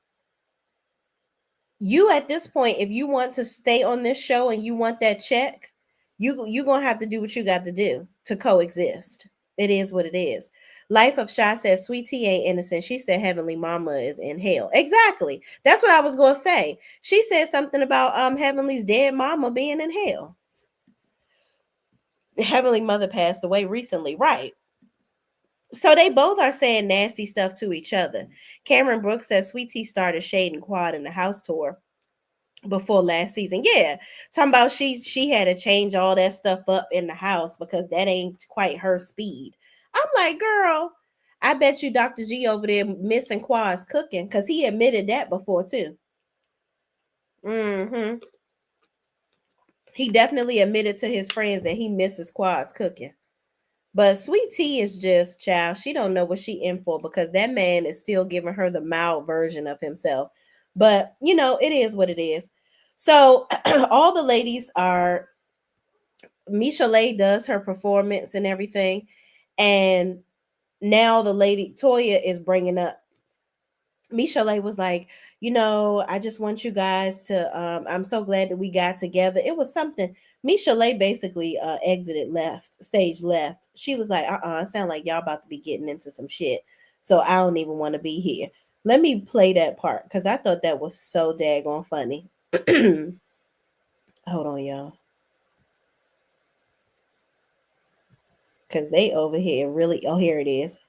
You at this point, if you want to stay on this show and you want that check, you gonna have to do what you got to do to coexist. It is what it is. Life of Shy says Sweet Tea ain't innocent. She said Heavenly Mama is in hell. Exactly. That's what I was gonna say. She said something about Heavenly's dead mama being in hell. Heavenly Mother passed away recently, right? So they both are saying nasty stuff to each other. Cameron Brooks says Sweet Tea started shading Quad in the house tour before last season. Yeah. Talking about she had to change all that stuff up in the house because that ain't quite her speed. I'm like, girl, I bet you Dr. G over there missing Quad's cooking because he admitted that before too. Hmm. He definitely admitted to his friends that he misses Quad's cooking. But Sweet Tea is just child. She don't know what she in for because that man is still giving her the mild version of himself. But you know, it is what it is. So all the ladies are Misha Lay does her performance and everything, and now the lady Toya is bringing up. Misha Lay was like, I just want you guys to. I'm so glad that we got together. It was something. Misha Lay basically exited left, stage left. She was like, it sound like y'all about to be getting into some shit. So I don't even want to be here. Let me play that part because I thought that was so daggone funny. Hold on, y'all. Because they over here really. Oh, here it is.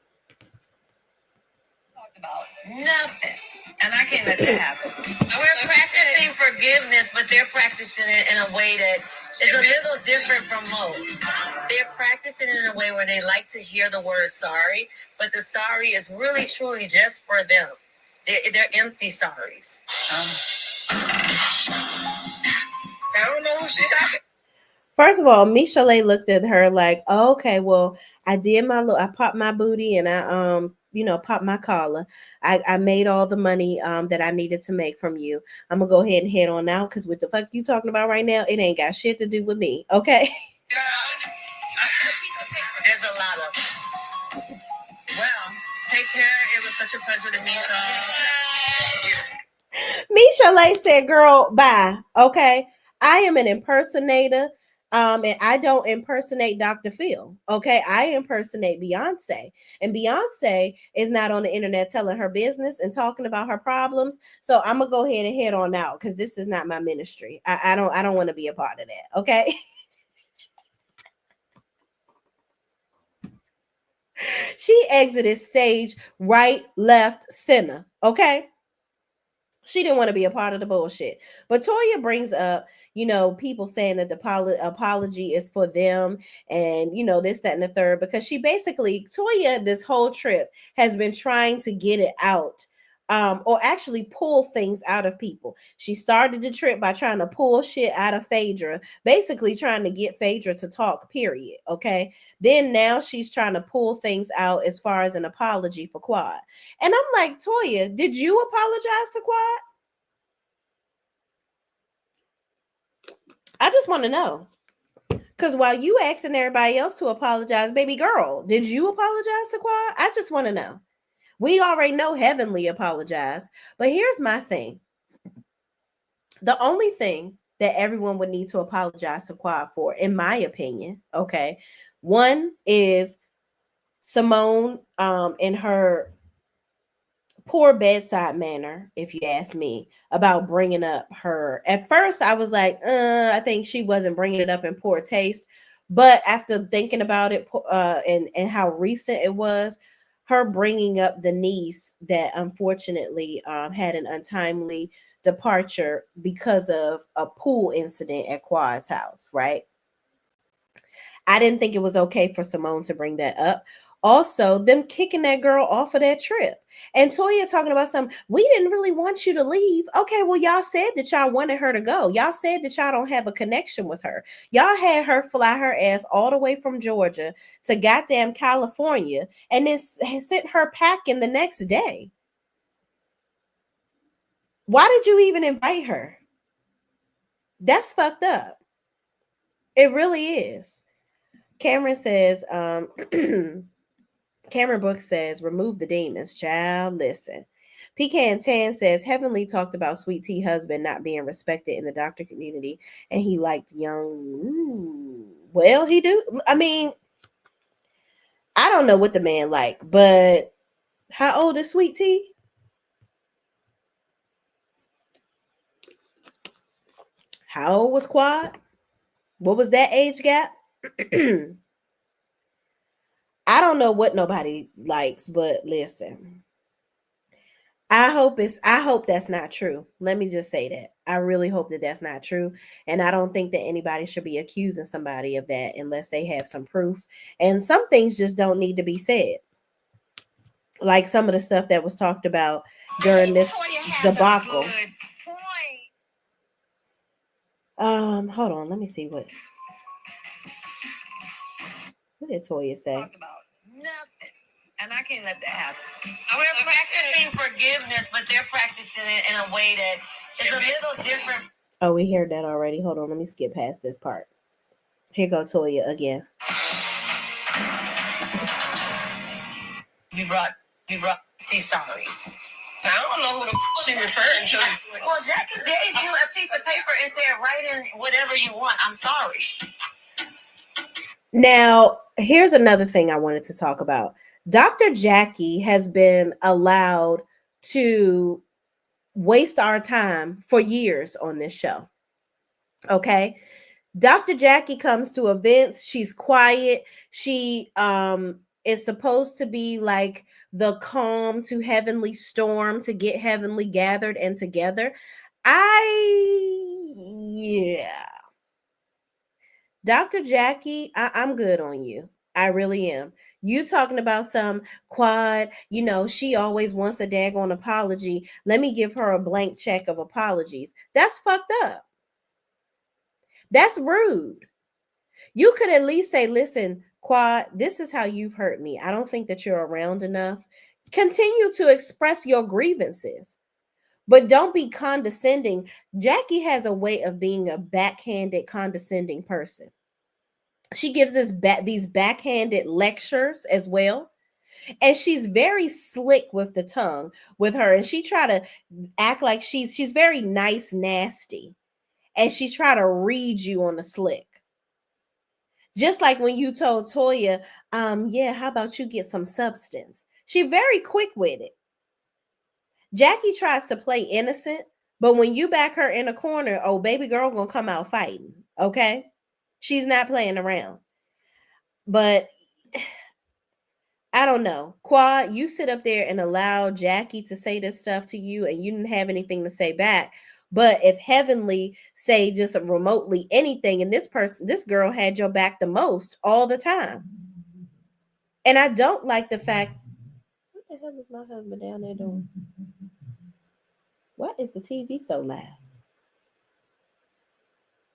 Talked about nothing. And I can't let that happen. We're practicing forgiveness, but they're practicing it in a way that is a little different from most. They're practicing it in a way where they like to hear the word sorry, but the sorry is really truly just for them. They're empty sorries. I don't know who she's talking. First of all, Michelle looked at her like, oh, okay, well, I did my little, I popped my booty and I, popped my collar. I made all the money that I needed to make from you. I'm gonna go ahead and head on out because what the fuck you talking about right now? It ain't got shit to do with me, okay? There's a lot of. Well, take care. It was such a pleasure to meet y'all. Misha said, girl, bye. Okay. I am an impersonator. And I don't impersonate Dr. Phil. Okay. I impersonate Beyonce. And Beyonce is not on the internet telling her business and talking about her problems. So I'm gonna go ahead and head on out because this is not my ministry. I don't want to be a part of that. Okay. She exited stage right, left, center. Okay. She didn't want to be a part of the bullshit. But Toya brings up, people saying that the apology is for them and, this, that, and the third, because she basically, Toya, this whole trip has been trying to get it out. Or actually pull things out of people. She started the trip by trying to pull shit out of Phaedra, basically trying to get Phaedra to talk, period. Okay. Then now she's trying to pull things out as far as an apology for Quad. And I'm like, Toya, did you apologize to Quad? I just want to know. Because while you asking everybody else to apologize, baby girl, did you apologize to Quad? I just want to know. We already know Heavenly apologized. But here's my thing. The only thing that everyone would need to apologize to Quad for, in my opinion, okay, one is Simone in her poor bedside manner, if you ask me, about bringing up her. At first, I was like, I think she wasn't bringing it up in poor taste. But after thinking about it and how recent it was, her bringing up the niece that unfortunately had an untimely departure because of a pool incident at Quad's house, right? I didn't think it was okay for Simone to bring that up. Also, them kicking that girl off of that trip. And Toya talking about something, we didn't really want you to leave. Okay, well, y'all said that y'all wanted her to go. Y'all said that y'all don't have a connection with her. Y'all had her fly her ass all the way from Georgia to goddamn California and then sent her packing the next day. Why did you even invite her? That's fucked up. It really is. Cameron says, Cameron Brooks says, remove the demons, child. Listen. Pecan Tan says, Heavenly talked about Sweet Tea husband not being respected in the doctor community and he liked young. Ooh. Well, he do. I mean, I don't know what the man like, but how old is Sweet Tea? How old was Quad? What was that age gap? I don't know what nobody likes, but listen. I hope that's not true. Let me just say that. I really hope that that's not true. And I don't think that anybody should be accusing somebody of that unless they have some proof. And some things just don't need to be said. Like some of the stuff that was talked about during this debacle. Hold on, let me see what did Toya say? Talked about nothing. And I can't let that happen. We're practicing forgiveness, but they're practicing it in a way that is a little different. Oh, we heard that already. Hold on, let me skip past this part. Here go Toya again. You brought these sorries. I don't know who the she referring to. Well, Jackie gave you a piece of paper and said, write in whatever you want. I'm sorry. Now, here's another thing I wanted to talk about. Dr. Jackie has been allowed to waste our time for years on this show. Okay. Dr. Jackie comes to events. She's quiet. She is supposed to be like the calm to heavenly storm to get heavenly gathered and together. Yeah. Dr. Jackie, I'm good on you. I really am. You talking about some Quad, she always wants a daggone apology. Let me give her a blank check of apologies. That's fucked up. That's rude. You could at least say, listen, Quad, this is how you've hurt me. I don't think that you're around enough. Continue to express your grievances, but don't be condescending. Jackie has a way of being a backhanded, condescending person. She gives these backhanded lectures as well. And she's very slick with the tongue with her. And she try to act like she's very nice, nasty. And she try to read you on the slick. Just like when you told Toya, yeah, how about you get some substance? She very quick with it. Jackie tries to play innocent, but when you back her in a corner, oh, baby girl gonna come out fighting. Okay? She's not playing around. But I don't know. Quad, you sit up there and allow Jackie to say this stuff to you and you didn't have anything to say back. But if Heavenly say just remotely anything, and this girl had your back the most all the time. And I don't like the fact, what the hell is my husband down there doing? Why is the TV so loud?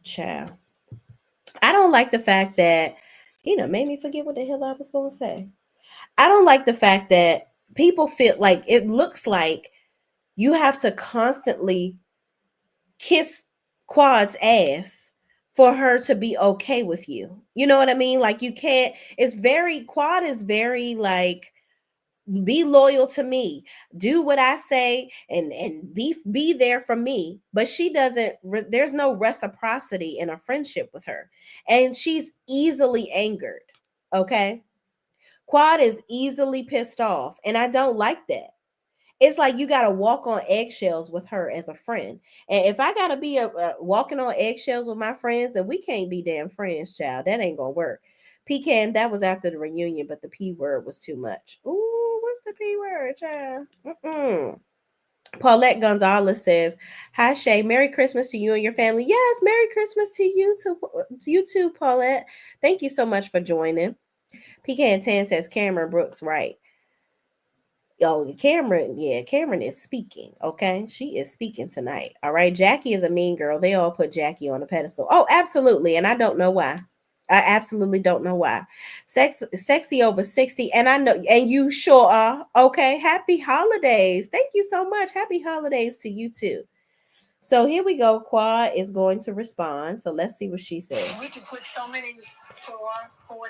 Child. I don't like the fact that, made me forget what the hell I was going to say. I don't like the fact that people feel like it looks like you have to constantly kiss Quad's ass for her to be okay with you. You know what I mean? Like you can't, Quad is very like, be loyal to me, do what I say, and be there for me. But she doesn't, there's no reciprocity in a friendship with her. And she's easily angered. Okay. Quad is easily pissed off. And I don't like that. It's like you got to walk on eggshells with her as a friend. And if I got to be walking on eggshells with my friends, then we can't be damn friends, child. That ain't going to work. Pecan, that was after the reunion, but the P word was too much. Ooh, what's the P word, child? Mm-mm. Paulette Gonzalez says, "Hi Shay, Merry Christmas to you and your family." Yes, Merry Christmas to you too, Paulette. Thank you so much for joining. Pecan Tan says, "Cameron Brooks, right? Oh, Cameron, yeah, Cameron is speaking. Okay, she is speaking tonight. All right, Jackie is a mean girl. They all put Jackie on a pedestal. Oh, absolutely, and I don't know why. I absolutely don't know why. Sexy over 60, and I know, and you sure are. Okay, happy holidays. Thank you so much. Happy holidays to you too. So here we go. Quad is going to respond. So let's see what she says. We can put so many for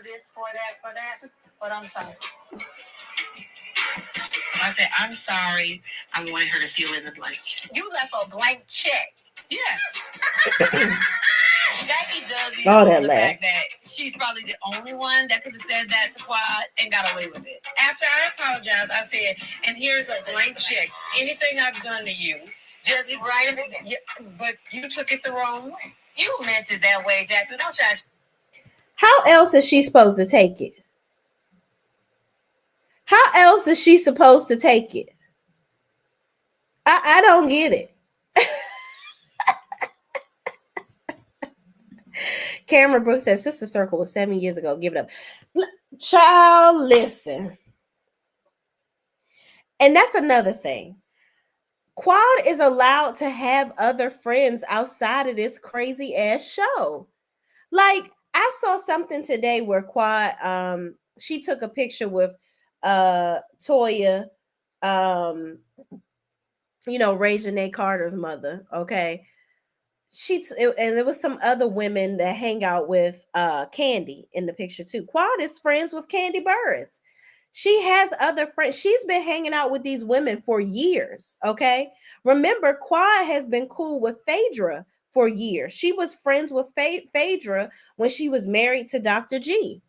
this, for that, for that, but I'm sorry. I said, I'm sorry. I wanted her to fill in the blank. You left a blank check. Yes. Jackie does All know that the laugh. fact that she's probably the only one that could have said that to Quad and got away with it. After I apologized, I said, and here's a blank check. Anything I've done to you, just write it. Yeah, but you took it the wrong way. You meant it that way, Jackie. Don't try. How else is she supposed to take it? How else is she supposed to take it? I don't get it. Cameron Brooks said Sister Circle was 7 years ago. Give it up. Child, listen. And that's another thing. Quad is allowed to have other friends outside of this crazy ass show. Like, I saw something today where Quad, she took a picture with Toya, um, Ray Janae Carter's mother. Okay. And there was some other women that hang out with Candy in the picture too. Quad is friends with Candy Burris. She has other friends. She's been hanging out with these women for years. Okay. Remember, Quad has been cool with Phaedra for years. She was friends with Phaedra when she was married to Dr. G.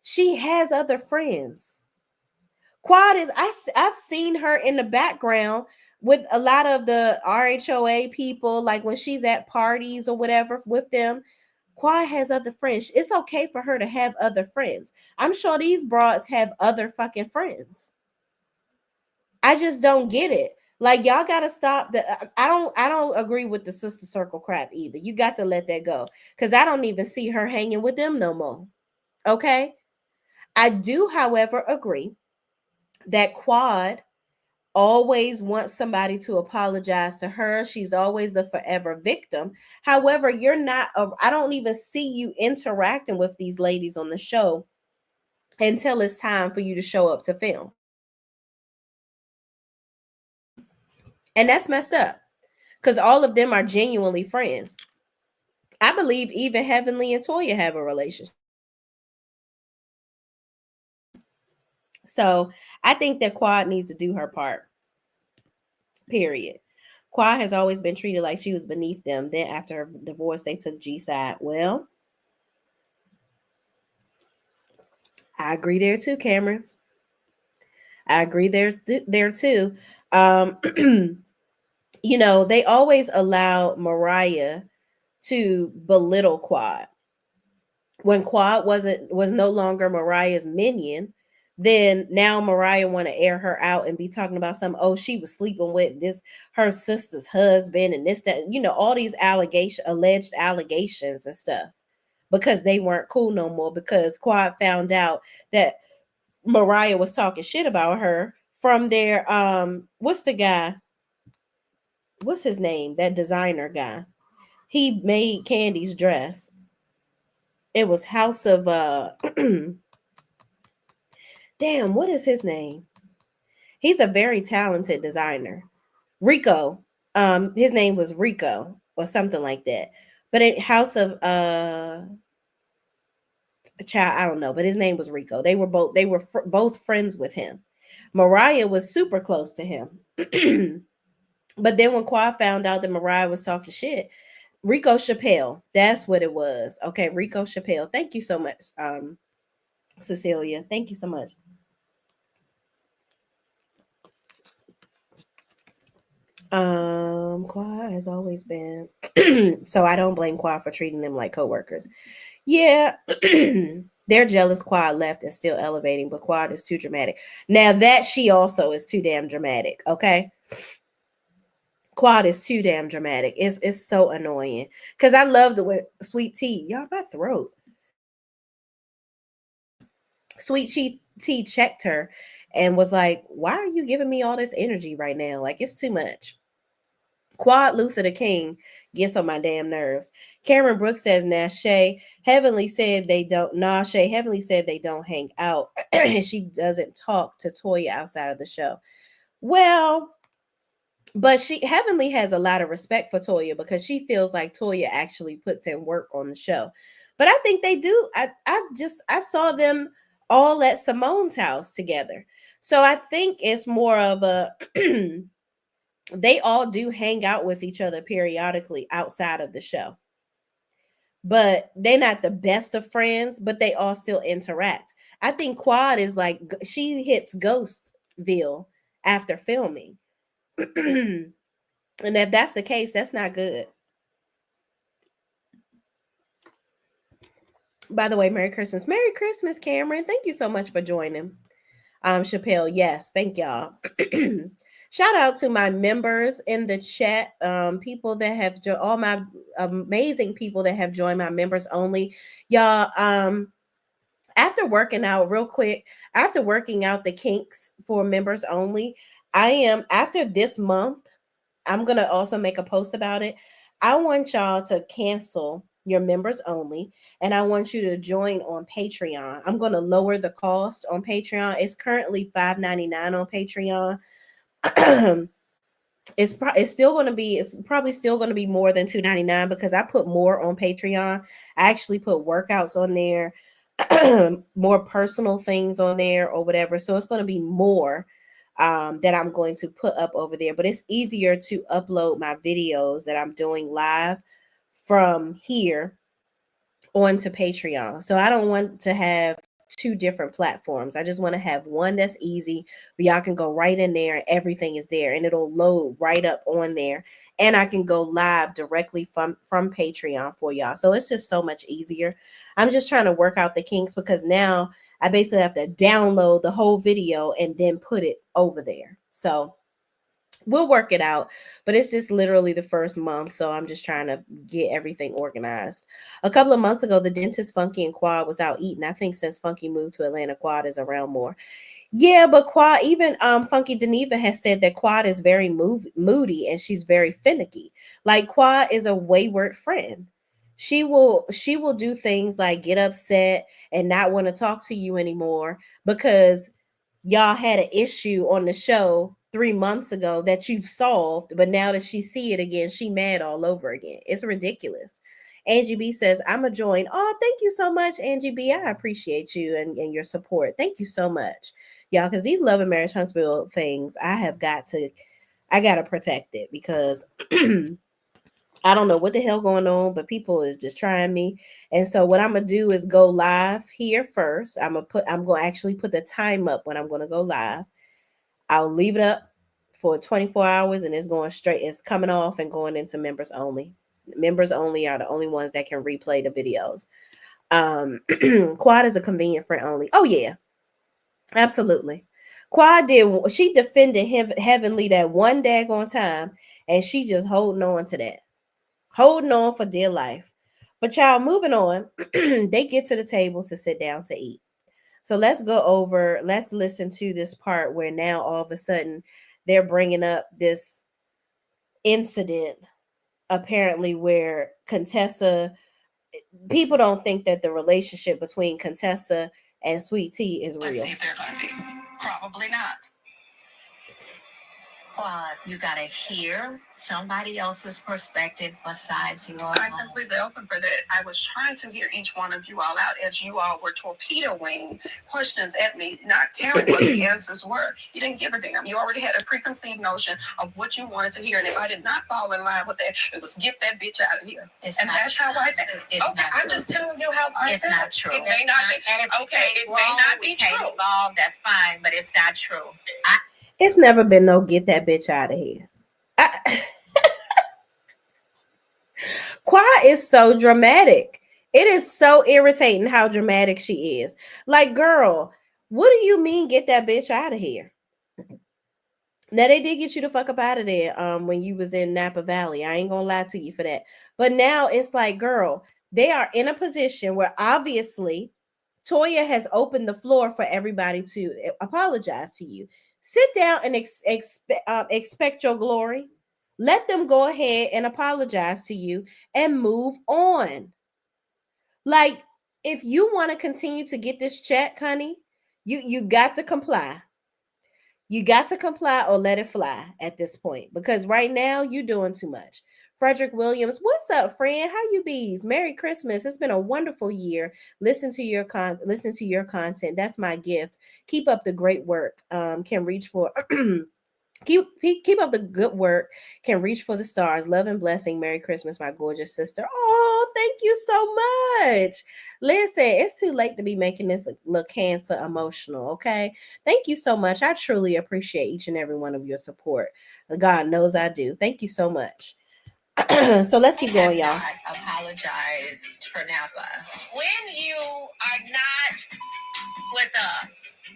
She has other friends. Quad is, I've seen her in the background with a lot of the RHOA people, like when she's at parties or whatever with them. Quad has other friends. It's okay for her to have other friends. I'm sure these broads have other fucking friends. I just don't get it. Like, y'all gotta stop the I don't agree with the sister circle crap either. You got to let that go. Cause I don't even see her hanging with them no more. Okay. I do, however, agree that Quad always wants somebody to apologize to her. She's always the forever victim. However, you're not, I don't even see you interacting with these ladies on the show until it's time for you to show up to film. And that's messed up because all of them are genuinely friends. I believe even Heavenly and Toya have a relationship. So I think that Quad needs to do her part. Period. Quad has always been treated like she was beneath them. Then after her divorce, they took G side. Well, I agree there too, Cameron. I agree there too. Um, they always allow Mariah to belittle Quad. When Quad was no longer Mariah's minion, then now Mariah want to air her out and be talking about some, oh, she was sleeping with this her sister's husband and this that, all these alleged allegations and stuff, because they weren't cool no more, because Quad found out that Mariah was talking shit about her from their what's the guy? What's his name? That designer guy. He made Candy's dress. It was House of damn, what is his name? He's a very talented designer. Rico. His name was Rico or something like that. But it House of child, I don't know, but his name was Rico. They were both friends with him. Mariah was super close to him. But then when Quad found out that Mariah was talking shit, Rico Chappelle, that's what it was. Okay, Rico Chappelle. Thank you so much, Cecilia. Thank you so much. Quad has always been so I don't blame Quad for treating them like coworkers. Yeah, they're jealous Quad left and still elevating, but Quad is too dramatic. Now that she also is too damn dramatic, okay? Quad is too damn dramatic. It's so annoying. Cause I love the way Sweet Tea, y'all, my throat. Tea checked her and was like, why are you giving me all this energy right now? Like it's too much. Quad Luther the King gets on my damn nerves. Cameron Brooks says, nah, Shay Heavenly said they don't. Nah, Shay Heavenly said they don't hang out. And she doesn't talk to Toya outside of the show. Well, but she Heavenly has a lot of respect for Toya because she feels like Toya actually puts in work on the show. But I think they do. I saw them all at Simone's house together. So I think it's more of a they all do hang out with each other periodically outside of the show. But they're not the best of friends, but they all still interact. I think Quad is like she hits Ghostville after filming. And if that's the case, that's not good. By the way, Merry Christmas. Merry Christmas, Cameron. Thank you so much for joining. Chappelle, yes, thank y'all. Shout out to my members in the chat, people that have all my amazing people that have joined my members only. Y'all, after working out real quick, after working out the kinks for members only, I am after this month, I'm gonna also make a post about it. I want y'all to cancel your members only, and I want you to join on Patreon. I'm gonna lower the cost on Patreon. It's currently $5.99 on Patreon. It's still going to be it's probably still going to be more than $2.99 because I put more on Patreon. I actually put workouts on there, more personal things on there or whatever. So it's going to be more that I'm going to put up over there. But it's easier to upload my videos that I'm doing live from here onto Patreon. So I don't want to have two different platforms. I just want to have one that's easy where y'all can go right in there and everything is there and it'll load right up on there, and I can go live directly from Patreon for y'all. So it's just so much easier. I'm just trying to work out the kinks because now I basically have to download the whole video and then put it over there. So we'll work it out. But it's just literally the first month, so I'm just trying to get everything organized. A couple of months ago, the dentist Funky and Quad was out eating. I think since Funky moved to Atlanta, Quad is around more. Yeah, but Quad, even Funky Geneva has said that Quad is very moody and she's very finicky. Like Quad is a wayward friend. She will do things like get upset and not want to talk to you anymore because y'all had an issue on the show 3 months ago that you've solved, but now that she see it again, she mad all over again. It's ridiculous. Angie B says, I'm a join. Oh, thank you so much, Angie B. I appreciate you and your support. Thank you so much. Y'all, because these Love and Marriage Huntsville things, I gotta protect it because I don't know what the hell going on, but people is just trying me. And so what I'm gonna do is go live here first. I'm gonna actually put the time up when I'm gonna go live. I'll leave it up for 24 hours and it's going straight, it's coming off and going into members only. Members only are the only ones that can replay the videos. Quad is a convenient friend only. Oh yeah, absolutely. Quad did, she defended him heavenly that one daggone time, and she just holding on to that, holding on for dear life. But y'all, moving on, they get to the table to sit down to eat. So let's listen to this part where now all of a sudden they're bringing up this incident, apparently, where Contessa, people don't think that the relationship between Contessa and Sweet Tea is real. Let's see if they're going to be. Probably not. You got to hear somebody else's perspective besides yours. I'm completely open for that. I was trying to hear each one of you all out as you all were torpedoing questions at me, not caring what the answers were. You didn't give a damn. You already had a preconceived notion of what you wanted to hear. And if I did not fall in line with that, it was get that bitch out of here. And that's how I think. Okay, I'm just telling you how I think. It's not true. It may not be. Okay, it may not be true. That's fine, but it's not true. It's never been no get that bitch out of here. Qua is so dramatic. It is so irritating how dramatic she is. Like, girl, what do you mean get that bitch out of here? Now they did get you the fuck up out of there when you was in Napa Valley. I ain't gonna lie to you for that. But now it's like, girl, they are in a position where obviously Toya has opened the floor for everybody to apologize to you. Sit down and expect your glory. Let them go ahead and apologize to you and move on. Like, if you want to continue to get this check, honey, you got to comply. You got to comply or let it fly at this point because right now you're doing too much. Frederick Williams, what's up, friend? How you bees? Merry Christmas. It's been a wonderful year. Listen to your content. That's my gift. Keep up the great work. Can reach for keep up the good work. Can reach for the stars. Love and blessing. Merry Christmas, my gorgeous sister. Oh, thank you so much. Listen, it's too late to be making this look cancer emotional. Okay, thank you so much. I truly appreciate each and every one of your support. God knows I do. Thank you so much. So let's keep going, y'all. I apologized for Napa. When you are not with us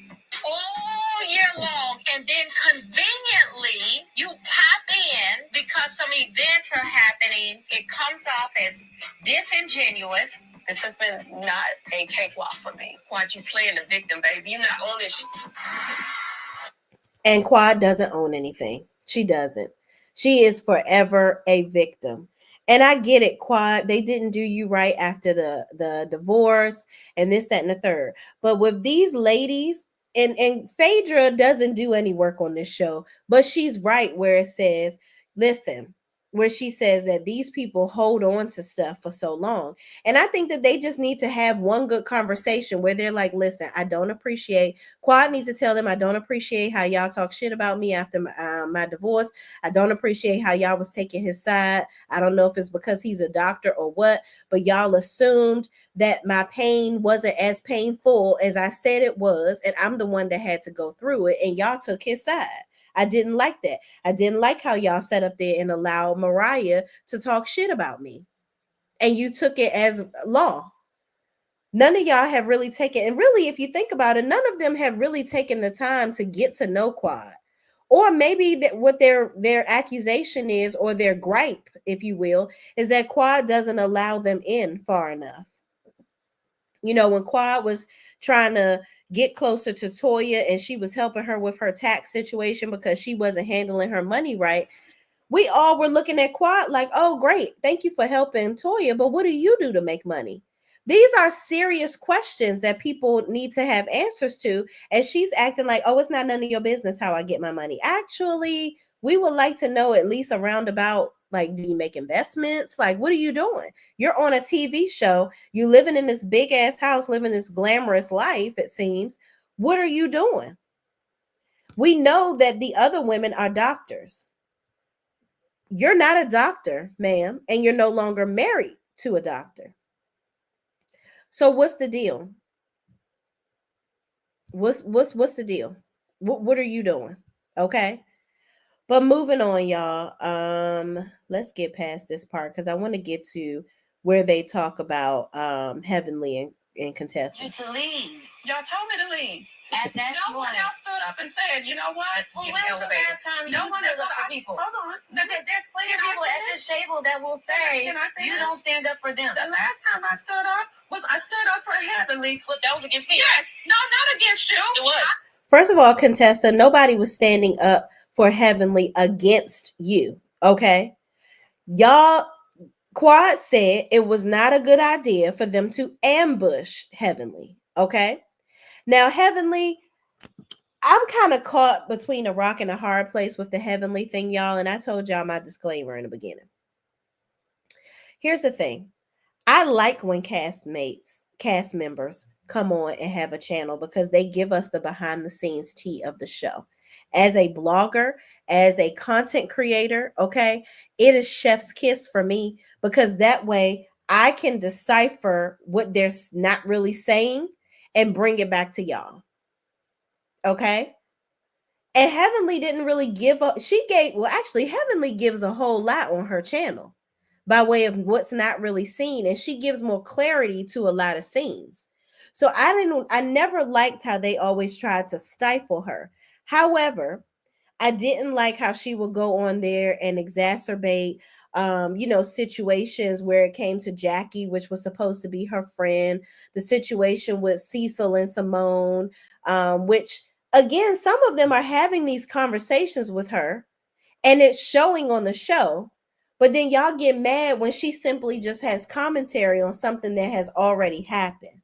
all year long, and then conveniently you pop in because some events are happening, it comes off as disingenuous. This has been not a cakewalk for me. Why'd you playing the victim, baby? You're not on this. And Quad doesn't own anything. She doesn't. She is forever a victim. And I get it, Quad. They didn't do you right after the divorce and this, that, and the third. But with these ladies, and Phaedra doesn't do any work on this show, but she's right where it says, listen, where she says that these people hold on to stuff for so long. And I think that they just need to have one good conversation where they're like, listen, I don't appreciate, Quad needs to tell them, I don't appreciate how y'all talk shit about me after my divorce. I don't appreciate how y'all was taking his side. I don't know if it's because he's a doctor or what, but y'all assumed that my pain wasn't as painful as I said it was. And I'm the one that had to go through it. And y'all took his side. I didn't like that. I didn't like how y'all sat up there and allowed Mariah to talk shit about me. And you took it as law. None of y'all have really taken, and really, if you think about it, none of them have really taken the time to get to know Quad Or maybe that what their accusation is, or their gripe, if you will, is that Quad doesn't allow them in far enough. When Quad was trying to get closer to Toya and she was helping her with her tax situation because she wasn't handling her money right, we all were looking at Quad like, oh, great. Thank you for helping Toya. But what do you do to make money? These are serious questions that people need to have answers to. And she's acting like, oh, it's not none of your business how I get my money. Actually, we would like to know at least a roundabout, like, do you make investments? Like, what are you doing? You're on a TV show. You living in this big ass house, living this glamorous life, it seems. What are you doing? We know that the other women are doctors. You're not a doctor, ma'am, and you're no longer married to a doctor. So what's the deal? What's the deal? What are you doing? Okay. But moving on, y'all. Let's get past this part because I want to get to where they talk about Heavenly and Contessa. To leave. Y'all told me to leave. At that no one else stood up and said, you know what? Well, when's the last time no one stood up for people? Hold on. There's plenty of people at this table that will say you don't stand up for them. The last time I stood up was I stood up for Heavenly. Look, that was against me. Yes. No, not against you. It was. First of all, Contessa, nobody was standing up for Heavenly against you. Okay. Y'all, Quad said it was not a good idea for them to ambush Heavenly. Okay. Now, Heavenly, I'm kind of caught between a rock and a hard place with the Heavenly thing, y'all. And I told y'all my disclaimer in the beginning. Here's the thing. I like when cast members come on and have a channel because they give us the behind the scenes tea of the show. As a blogger, as a content creator, okay, it is chef's kiss for me because that way I can decipher what they're not really saying and bring it back to y'all. Okay? And Heavenly didn't really give up. Actually, Heavenly gives a whole lot on her channel by way of what's not really seen. And she gives more clarity to a lot of scenes. So I never liked how they always tried to stifle her. However, I didn't like how she would go on there and exacerbate situations where it came to Jackie, which was supposed to be her friend, the situation with Cecil and Simone, which again, some of them are having these conversations with her and it's showing on the show. But then y'all get mad when she simply just has commentary on something that has already happened.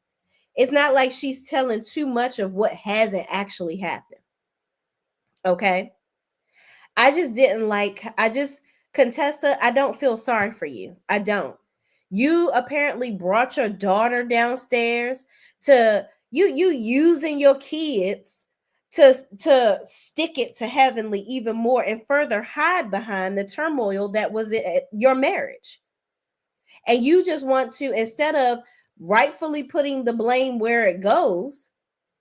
It's not like she's telling too much of what hasn't actually happened. Okay. Contessa, I don't feel sorry for you. I don't. You apparently brought your daughter downstairs to you using your kids to stick it to Heavenly even more and further hide behind the turmoil that was your marriage. And you just want to, instead of rightfully putting the blame where it goes,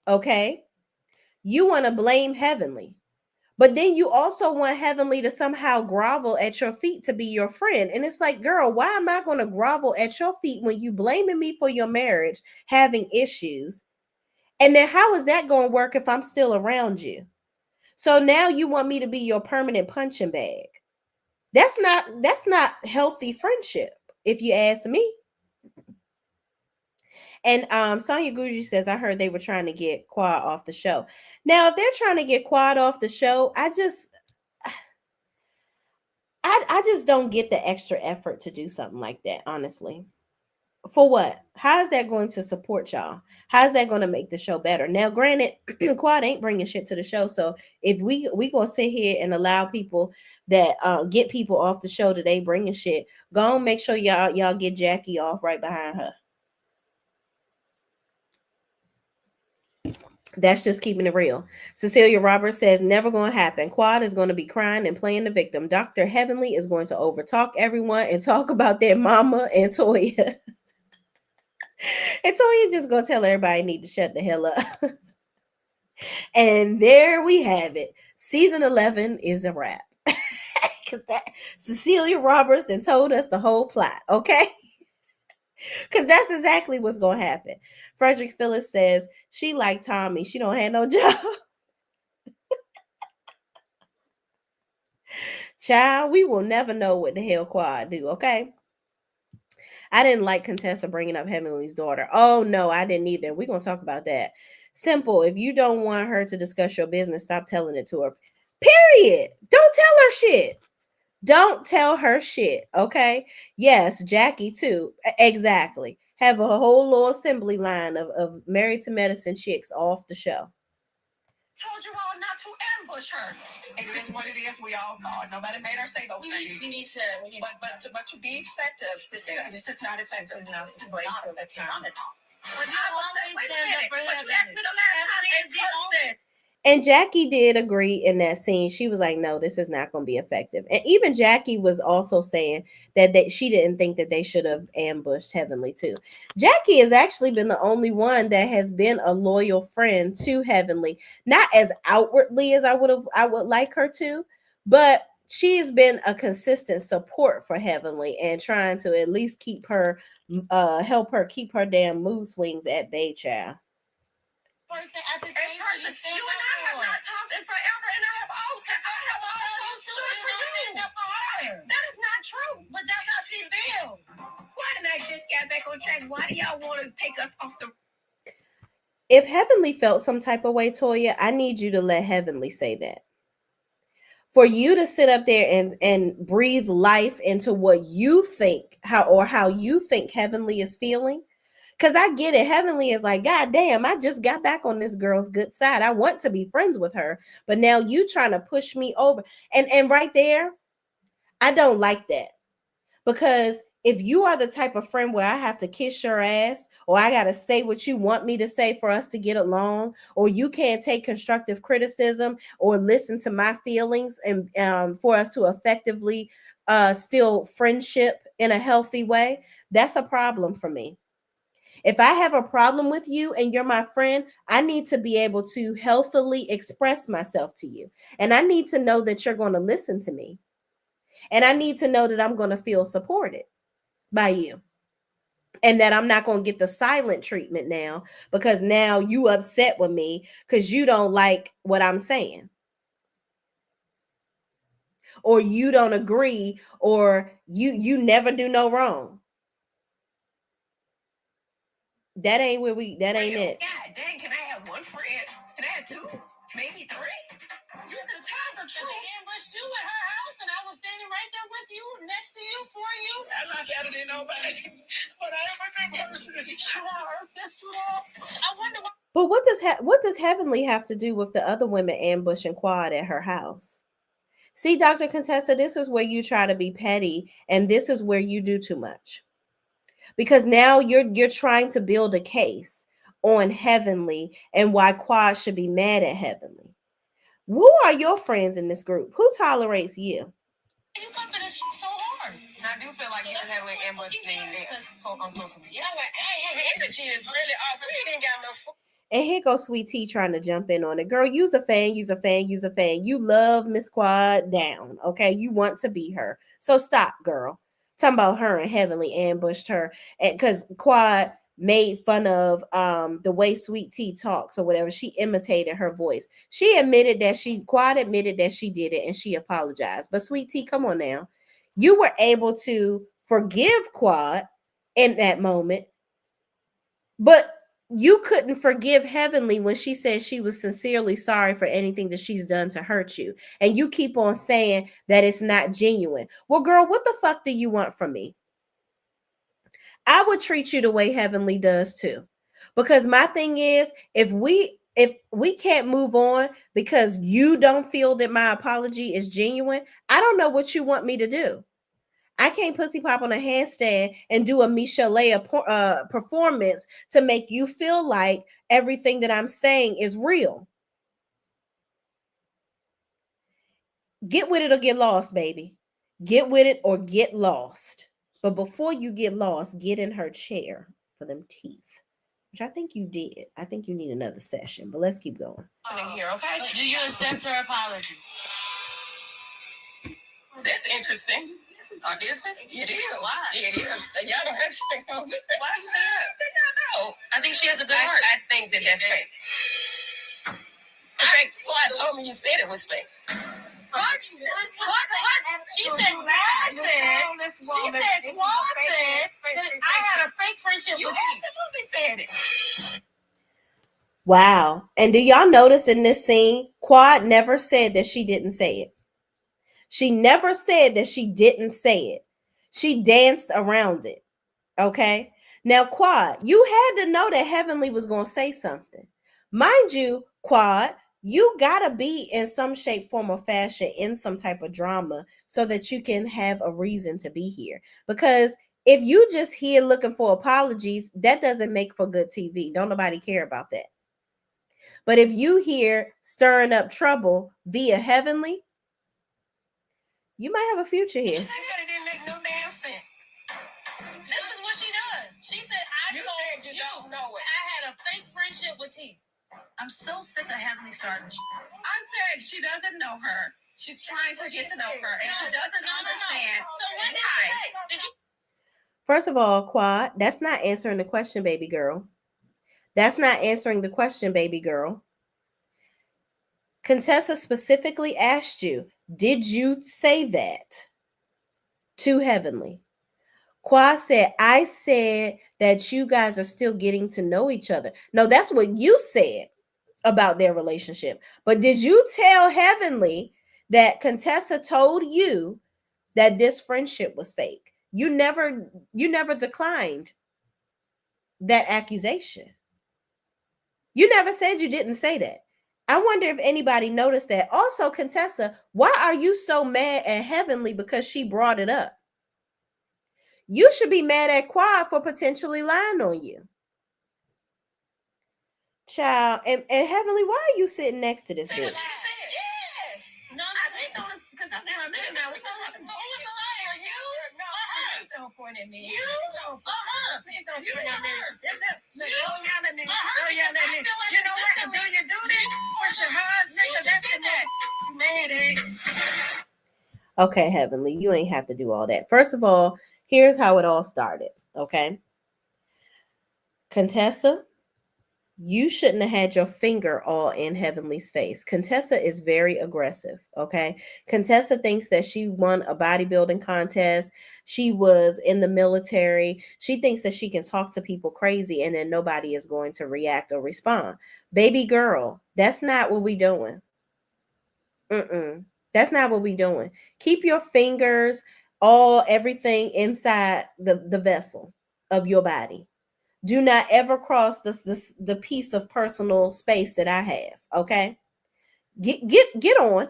okay, you want to blame Heavenly. But then you also want Heavenly to somehow grovel at your feet to be your friend. And it's like, girl, why am I going to grovel at your feet when you blaming me for your marriage having issues? And then how is that going to work if I'm still around you? So now you want me to be your permanent punching bag. That's not healthy friendship, if you ask me. And Sonia Gucci says, I heard they were trying to get Quad off the show. Now, if they're trying to get Quad off the show, I just don't get the extra effort to do something like that, honestly. For what? How is that going to support y'all? How is that going to make the show better? Now, granted, Quad ain't bringing shit to the show, so if we gonna sit here and allow people that get people off the show that they bringing shit, go on, make sure y'all get Jackie off right behind her. That's just keeping it real. Cecilia Roberts says, never going to happen. Quad is going to be crying and playing the victim. Dr. Heavenly is going to overtalk everyone and talk about their mama and Toya. And Toya just going to tell everybody need to shut the hell up. And there we have it. Season 11 is a wrap. Because Cecilia Roberts then told us the whole plot, okay? Because that's exactly what's going to happen. Frederick Phyllis says, she like Tommy. She don't have no job. Child, we will never know what the hell Quad do, okay? I didn't like Contessa bringing up Heavenly's daughter. Oh, no, I didn't either. We're going to talk about that. Simple. If you don't want her to discuss your business, stop telling it to her. Period. Don't tell her shit. Don't tell her shit, okay? Yes, Jackie too. Exactly. Have a whole little assembly line of married to medicine chicks off the show. Told you all not to ambush her. It is what it is. We all saw it. Nobody made her say those things. We need to, but to be effective, this is not effective. No, this is not effective. And Jackie did agree in that scene. She was like, no, this is not going to be effective. And even Jackie was also saying that she didn't think that they should have ambushed Heavenly too. Jackie has actually been the only one that has been a loyal friend to Heavenly, not as outwardly as I would like her to, but she's been a consistent support for Heavenly and trying to at least keep her help her keep her damn mood swings at bay, child. Person at the table you and I have not talked in forever, and I have always stood for you. That is not true, but that's how she feels. Why did I just get back on track? Why do y'all want to take us off the... If Heavenly felt some type of way, Toya, I need you to let Heavenly say that. For you to sit up there and breathe life into what you think how you think Heavenly is feeling. Because I get it. Heavenly is like, God damn, I just got back on this girl's good side. I want to be friends with her. But now you trying to push me over. And right there, I don't like that. Because if you are the type of friend where I have to kiss your ass, or I got to say what you want me to say for us to get along, or you can't take constructive criticism or listen to my feelings and for us to effectively still friendship in a healthy way, that's a problem for me. If I have a problem with you and you're my friend, I need to be able to healthily express myself to you. And I need to know that you're going to listen to me. And I need to know that I'm going to feel supported by you. And that I'm not going to get the silent treatment now because now you upset with me because you don't like what I'm saying. Or you don't agree, or you never do no wrong. That ain't it. God dang, can I have one friend? Can I have two? Maybe three? You can tell the truth. They ambushed you at her house, and I was standing right there with you, next to you, for you. I'm not better than nobody, but I am a good person. I wonder why. But what does Heavenly have to do with the other women ambushing Quad at her house? See, Dr. Contessa, this is where you try to be petty, and this is where you do too much. Because now you're trying to build a case on Heavenly and why Quad should be mad at Heavenly. Who are your friends in this group? Who tolerates you? You come for this shit so hard. And I do feel like you and Heavenly ambushed me on social media. Yeah, like, hey, energy is really off. We ain't got no. And here goes Sweet Tea trying to jump in on it. Girl, use a fan. You love Miss Quad down, okay? You want to be her. So stop, girl. Talking about her and Heavenly ambushed her. And because Quad made fun of the way Sweet Tea talks or whatever. She imitated her voice. Quad admitted that she did it and she apologized. But Sweet Tea, come on now. You were able to forgive Quad in that moment. But you couldn't forgive Heavenly when she said she was sincerely sorry for anything that she's done to hurt you. And you keep on saying that it's not genuine. Well, girl, what the fuck do you want from me? I would treat you the way Heavenly does too. Because my thing is, if we can't move on because you don't feel that my apology is genuine, I don't know what you want me to do. I can't pussy pop on a handstand and do a Michelle performance to make you feel like everything that I'm saying is real. Get with it or get lost, baby. Get with it or get lost. But before you get lost, get in her chair for them teeth, which I think you did. I think you need another session, but let's keep going. Here, okay? Do you accept her apology? That's interesting. Is it? It is. Why? It is. Y'all don't have shit on me. Why you say that? Because I know. I think she has a good heart. I think that's fake. In fact, Squad told me you said it was fake. She said, Quad said that I had a fake friendship with you. Absolutely said it. Wow. And do y'all notice in this scene, Quad never said that she didn't say it. She never said that she didn't say it. She danced around it. Okay. Now, Quad, you had to know that Heavenly was going to say something. Mind you, Quad, you got to be in some shape, form, or fashion in some type of drama so that you can have a reason to be here. Because if you just here looking for apologies, that doesn't make for good TV. Don't nobody care about that. But if you here stirring up trouble via Heavenly, you might have a future here. She said it didn't make no damn sense. This is what she does. She said, I told you don't know it. I had a fake friendship with T. I'm so sick of Heavenly starting. I'm saying she doesn't know her. She's trying to get to know her, and she doesn't understand. So what did you? First of all, Quad, that's not answering the question, baby girl. That's not answering the question, baby girl. Contessa specifically asked you, did you say that to Heavenly? Qua said, I said that you guys are still getting to know each other. No, that's what you said about their relationship. But did you tell Heavenly that Contessa told you that this friendship was fake? You never declined that accusation. You never said you didn't say that. I wonder if anybody noticed that. Also, Contessa, why are you so mad at Heavenly because she brought it up? You should be mad at Quad for potentially lying on you. Child, and Heavenly, why are you sitting next to this bitch? Yes. No, I didn't know because I've never been there. What's talking? So who's the liar? You? No, please don't point at me. You? Please don't point at me. Don't yell at me. Don't yell at me. You know what? Do you do this with your husband? That's the that. Man, Okay, Heavenly, you ain't have to do all that. First of all, here's how it all started, okay? Contessa, you shouldn't have had your finger all in Heavenly's face. Contessa is very aggressive, okay? Contessa thinks that she won a bodybuilding contest. She was in the military. She thinks that she can talk to people crazy and then nobody is going to react or respond. Baby girl, that's not what we doing. That's not what we doing. Keep your fingers, everything inside the vessel of your body. Do not ever cross the piece of personal space that I have. Okay, get on.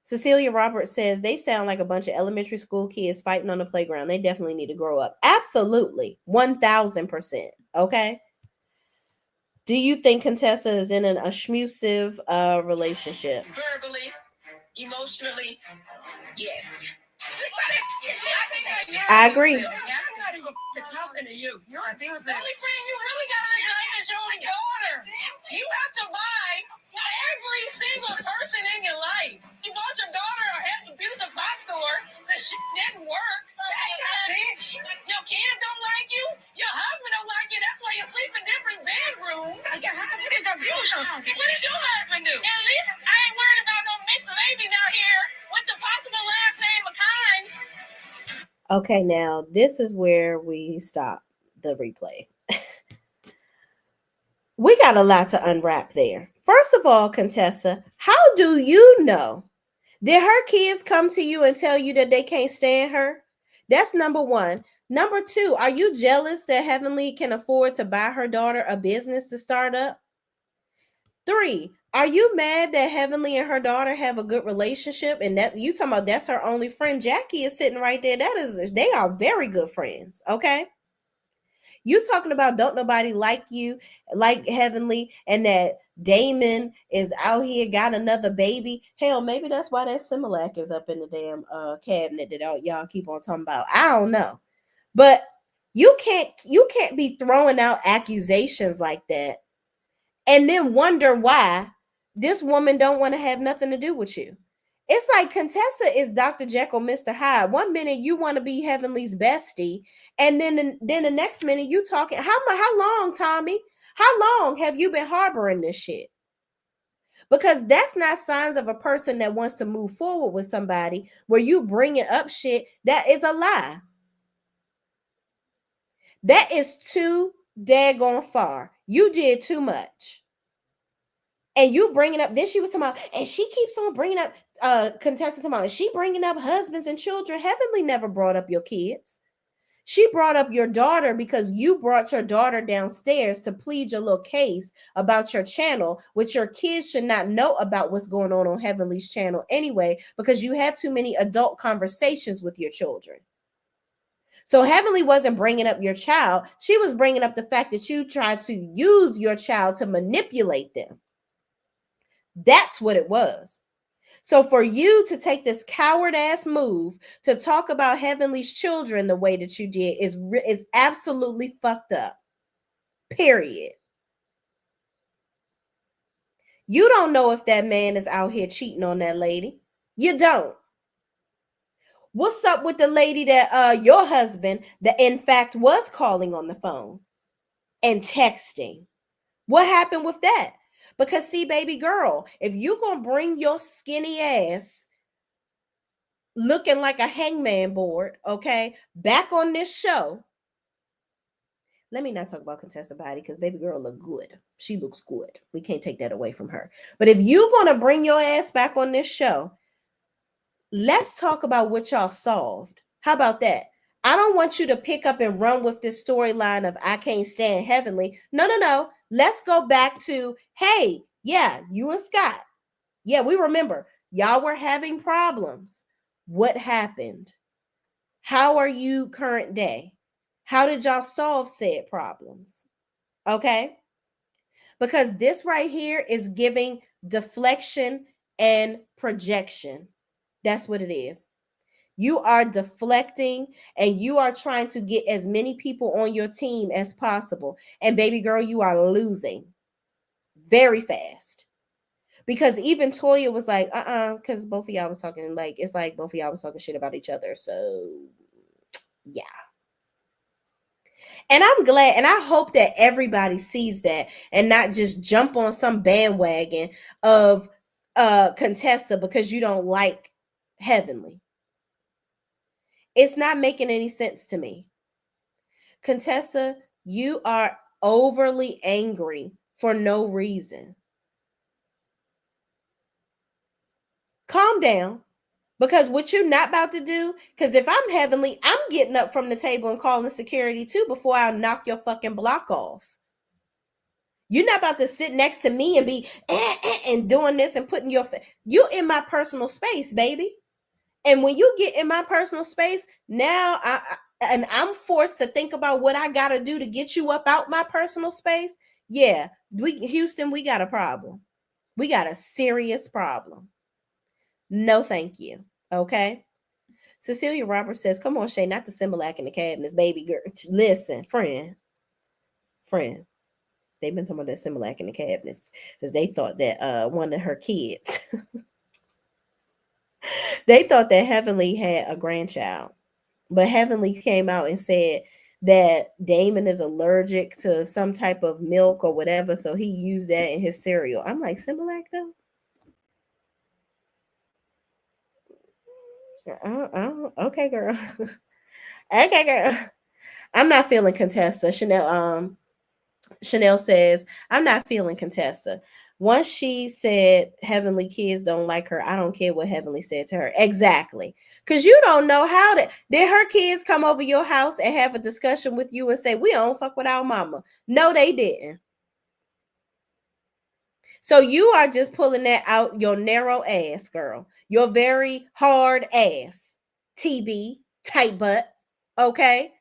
Cecilia Roberts says they sound like a bunch of elementary school kids fighting on the playground. They definitely need to grow up. Absolutely, 1000%. Okay. Do you think Contessa is in a schmusive relationship? Verbally, emotionally, yes. I agree. I'm not even talking to you. The only friend you really got in your life is your own daughter. You have to buy every single person in your life. You bought your daughter a half abusive box store. The shit didn't work. Your kids don't like you. Your husband don't like you. That's why you sleep in different bedrooms. Your husband is abusive. What does your husband do? At least I ain't worried about no mixed babies out here with the possible last name of Kynes. Okay, now this is where we stop the replay. We got a lot to unwrap there. First of all, Contessa, how do you know? Did her kids come to you and tell you that they can't stand her? That's number one. Number two, are you jealous that Heavenly can afford to buy her daughter a business to start up? Three, are you mad that Heavenly and her daughter have a good relationship and that you talking about that's her only friend? Jackie is sitting right there. They are very good friends. Okay. You talking about don't nobody like you, like Heavenly, and that Damon is out here got another baby. Hell, maybe that's why that Similac is up in the damn cabinet that y'all keep on talking about. I don't know. But you can't be throwing out accusations like that and then wonder why this woman don't want to have nothing to do with you. It's like Contessa is Dr. Jekyll, Mr. Hyde. One minute you want to be Heavenly's bestie, and then the next minute you talking. How long, Tommy? How long have you been harboring this shit? Because that's not signs of a person that wants to move forward with somebody where you bringing up shit that is a lie. That is too daggone far. You did too much. And you bringing up, then she was talking about, and she keeps on bringing up contestants tomorrow. She bringing up husbands and children. Heavenly never brought up your kids. She brought up your daughter because you brought your daughter downstairs to plead your little case about your channel, which your kids should not know about what's going on Heavenly's channel anyway, because you have too many adult conversations with your children. So Heavenly wasn't bringing up your child. She was bringing up the fact that you tried to use your child to manipulate them. That's what it was. So for you to take this coward ass move to talk about Heavenly's children the way that you did is absolutely fucked up. Period. You don't know if that man is out here cheating on that lady. You don't. What's up with the lady that your husband that in fact was calling on the phone and texting? What happened with that? Because see, baby girl, if you gonna bring your skinny ass looking like a hangman board, okay, back on this show. Let me not talk about contested body because baby girl look good. She looks good. We can't take that away from her. But if you gonna bring your ass back on this show, let's talk about what y'all solved. How about that? I don't want you to pick up and run with this storyline of I can't stand Heavenly. No. Let's go back to, hey, yeah, you and Scott. Yeah, we remember y'all were having problems. What happened? How are you current day? How did y'all solve said problems? Okay? Because this right here is giving deflection and projection. That's what it is. You are deflecting and you are trying to get as many people on your team as possible. And baby girl, you are losing very fast. Because even Toya was like, because both of y'all was talking, like, it's like both of y'all was talking shit about each other. So, yeah. And I'm glad, and I hope that everybody sees that and not just jump on some bandwagon of Contessa because you don't like Heavenly. It's not making any sense to me. Contessa, you are overly angry for no reason. Calm down. Because what you're not about to do, because if I'm Heavenly, I'm getting up from the table and calling security too before I knock your fucking block off. You're not about to sit next to me and be and doing this and putting you in my personal space, baby. And when you get in my personal space, now I'm forced to think about what I gotta do to get you up out my personal space. Yeah, Houston, we got a problem. We got a serious problem. No, thank you. Okay. Cecilia Roberts says, "Come on, Shay, not the Similac in the cabinets, baby girl. Listen, friend. They've been talking about that Similac in the cabinets because they thought that one of her kids, they thought that Heavenly had a grandchild, but Heavenly came out and said that Damon is allergic to some type of milk or whatever, so he used that in his cereal. I'm like, Similac though? Okay, girl. Okay, girl. I'm not feeling Contessa. Chanel says, I'm not feeling Contessa. Once she said Heavenly kids don't like her, I don't care what Heavenly said to her. Exactly. Because you don't know how to. Did her kids come over your house and have a discussion with you and say, we don't fuck with our mama? No, they didn't. So you are just pulling that out your narrow ass, girl. Your very hard ass. TB, tight butt. Okay?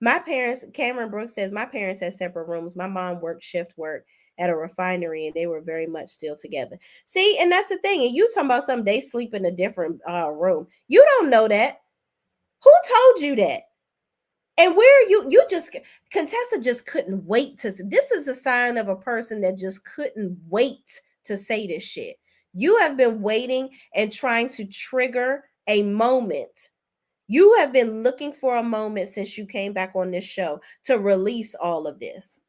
My parents, Cameron Brooks says, my parents had separate rooms. My mom worked shift work at a refinery and they were very much still together. See, and that's the thing. And you talking about something, they sleep in a different room. You don't know that. Who told you that? And where you just, Contessa just couldn't wait to, this is a sign of a person that just couldn't wait to say this shit. You have been waiting and trying to trigger a moment. You have been looking for a moment since you came back on this show to release all of this.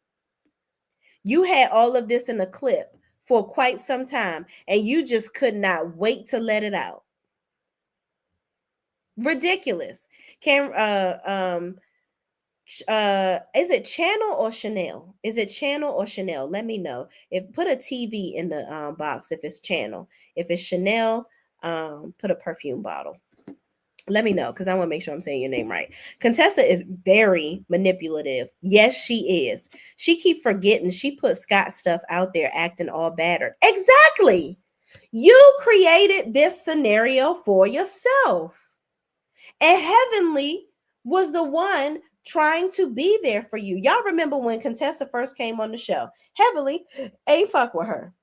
You had all of this in a clip for quite some time and you just could not wait to let it out. Ridiculous. Can is it Channel or Chanel? Is it Channel or Chanel? Let me know. If put a TV in the box if it's Channel. If it's Chanel, put a perfume bottle. Let me know because I want to make sure I'm saying your name right. Contessa is very manipulative. Yes, she is. She keep forgetting she put Scott stuff out there acting all battered. Exactly. You created this scenario for yourself. And Heavenly was the one trying to be there for you. Y'all remember when Contessa first came on the show? Heavenly ain't fuck with her.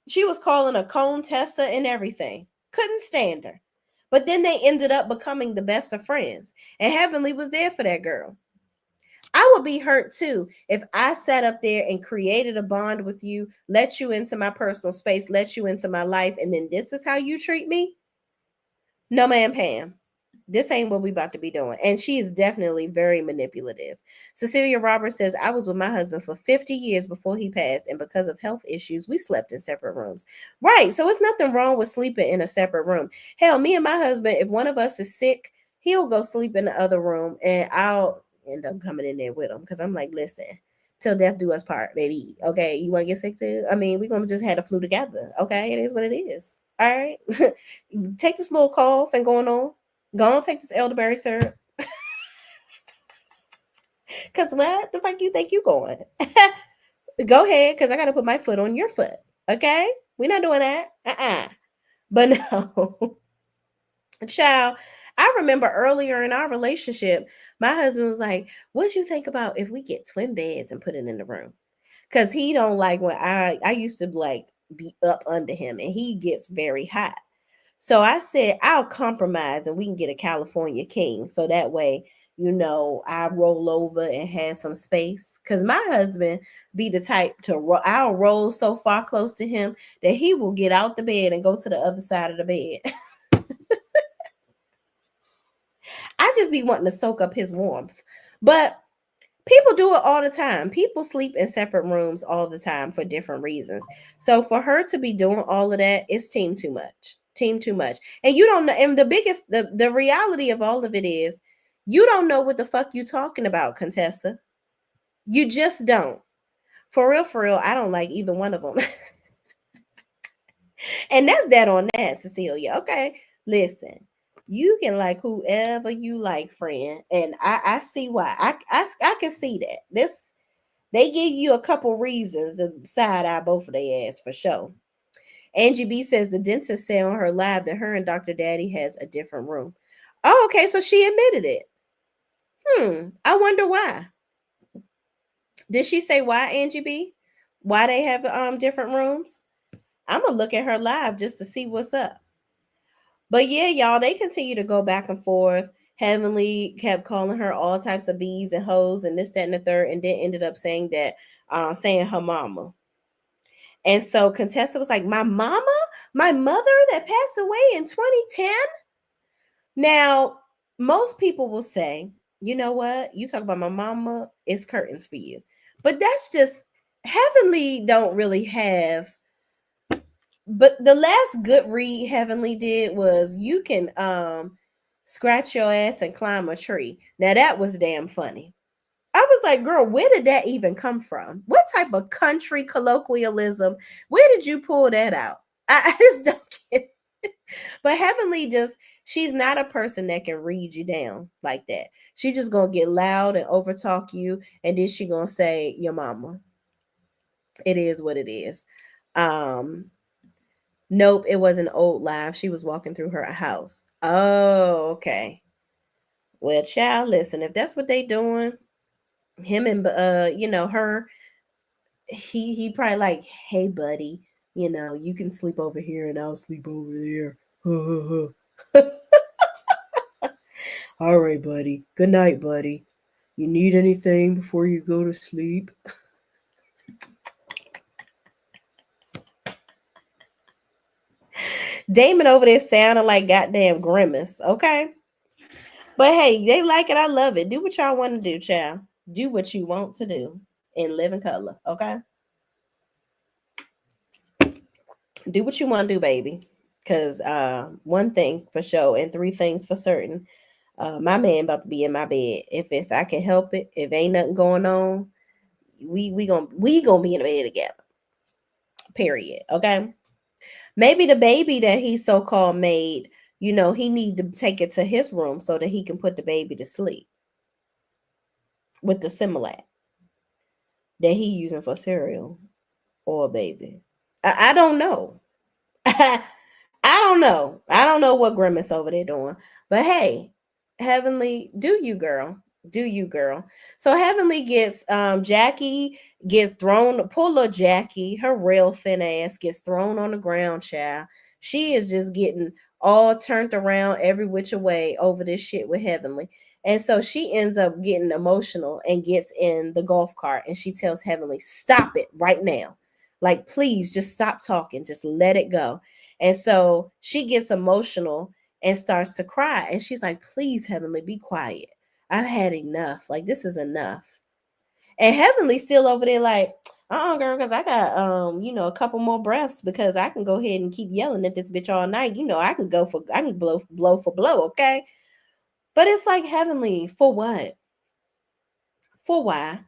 She was calling her Contessa and everything. Couldn't stand her. But then they ended up becoming the best of friends. And Heavenly was there for that girl. I would be hurt too if I sat up there and created a bond with you, let you into my personal space, let you into my life, and then this is how you treat me. No, ma'am, Pam. This ain't what we about to be doing. And she is definitely very manipulative. Cecilia Roberts says, I was with my husband for 50 years before he passed, and because of health issues, we slept in separate rooms. Right. So it's nothing wrong with sleeping in a separate room. Hell, me and my husband, if one of us is sick, he'll go sleep in the other room and I'll end up coming in there with him because I'm like, listen, till death do us part, baby. Okay, you want to get sick too? I mean, we're gonna just have the flu together. Okay, it is what it is. All right. Take this little cough and going on. Go on, take this elderberry syrup. Cause what the fuck you think you going? Go ahead, cause I gotta put my foot on your foot. Okay, we're not doing that. But no, child. I remember earlier in our relationship, my husband was like, "What do you think about if we get twin beds and put it in the room?" Cause he don't like when I used to like be up under him, and he gets very hot. So I said, I'll compromise and we can get a California king. So that way, I roll over and have some space. Because my husband be the type I'll roll so far close to him that he will get out the bed and go to the other side of the bed. I just be wanting to soak up his warmth. But people do it all the time. People sleep in separate rooms all the time for different reasons. So for her to be doing all of that, it's team too much. Team too much. And you don't know. And the reality of all of it is you don't know what the fuck you talking about, Contessa. You just don't. For real, I don't like either one of them. And that's that on that, Cecilia. Okay. Listen. You can like whoever you like, friend. And I see why. I can see that. They give you a couple reasons to side eye both of their ass for sure. Angie B says the dentist said on her live that her and Dr. Daddy has a different room. Oh, okay, so she admitted it. I wonder why. Did she say why, Angie B? Why they have different rooms? I'm gonna look at her live just to see what's up. But yeah, y'all, they continue to go back and forth. Heavenly kept calling her all types of bees and hoes and this, that, and the third, and then ended up saying that, saying her mama. And so Contessa was like, my mama, my mother that passed away in 2010. Now, most people will say, you know what? You talk about my mama, it's curtains for you. But that's just Heavenly don't really have. But the last good read Heavenly did was you can scratch your ass and climb a tree. Now that was damn funny. I was like, girl, where did that even come from? What type of country colloquialism? Where did you pull that out? I just don't get it. But Heavenly she's not a person that can read you down like that. She just gonna get loud and overtalk you, and then she gonna say your mama. It is what it is. Nope, it was an old live. She was walking through her house. Oh, okay. Well, child, listen, if that's what they doing, him and her, he probably like, hey buddy, you can sleep over here and I'll sleep over there. All right, buddy. Good night, buddy. You need anything before you go to sleep? Damon over there sounding like goddamn Grimace, okay? But hey, they like it. I love it. Do what y'all want to do, child. Do what you want to do and live in color, okay? Do what you want to do, baby. Cause one thing for sure and three things for certain. My man about to be in my bed. If I can help it, if ain't nothing going on, we gonna be in the bed together. Period. Okay. Maybe the baby that he so called made, he need to take it to his room so that he can put the baby to sleep with the Similac that he using for cereal or baby. I don't know. I don't know. I don't know what Grimace over there doing. But hey, Heavenly, do you, girl? Do you, girl? So Heavenly gets Jackie gets thrown. Poor little Jackie, her real thin ass gets thrown on the ground. Child, she is just getting all turned around every which way over this shit with Heavenly. And so she ends up getting emotional and gets in the golf cart and she tells Heavenly, "Stop it right now. Like, please just stop talking. Just let it go." And so she gets emotional and starts to cry. And she's like, "Please, Heavenly, be quiet. I've had enough. Like, this is enough." And Heavenly still over there like, girl, because I got a couple more breaths because I can go ahead and keep yelling at this bitch all night. I can blow for blow, okay? But it's like, Heavenly, for what? For why?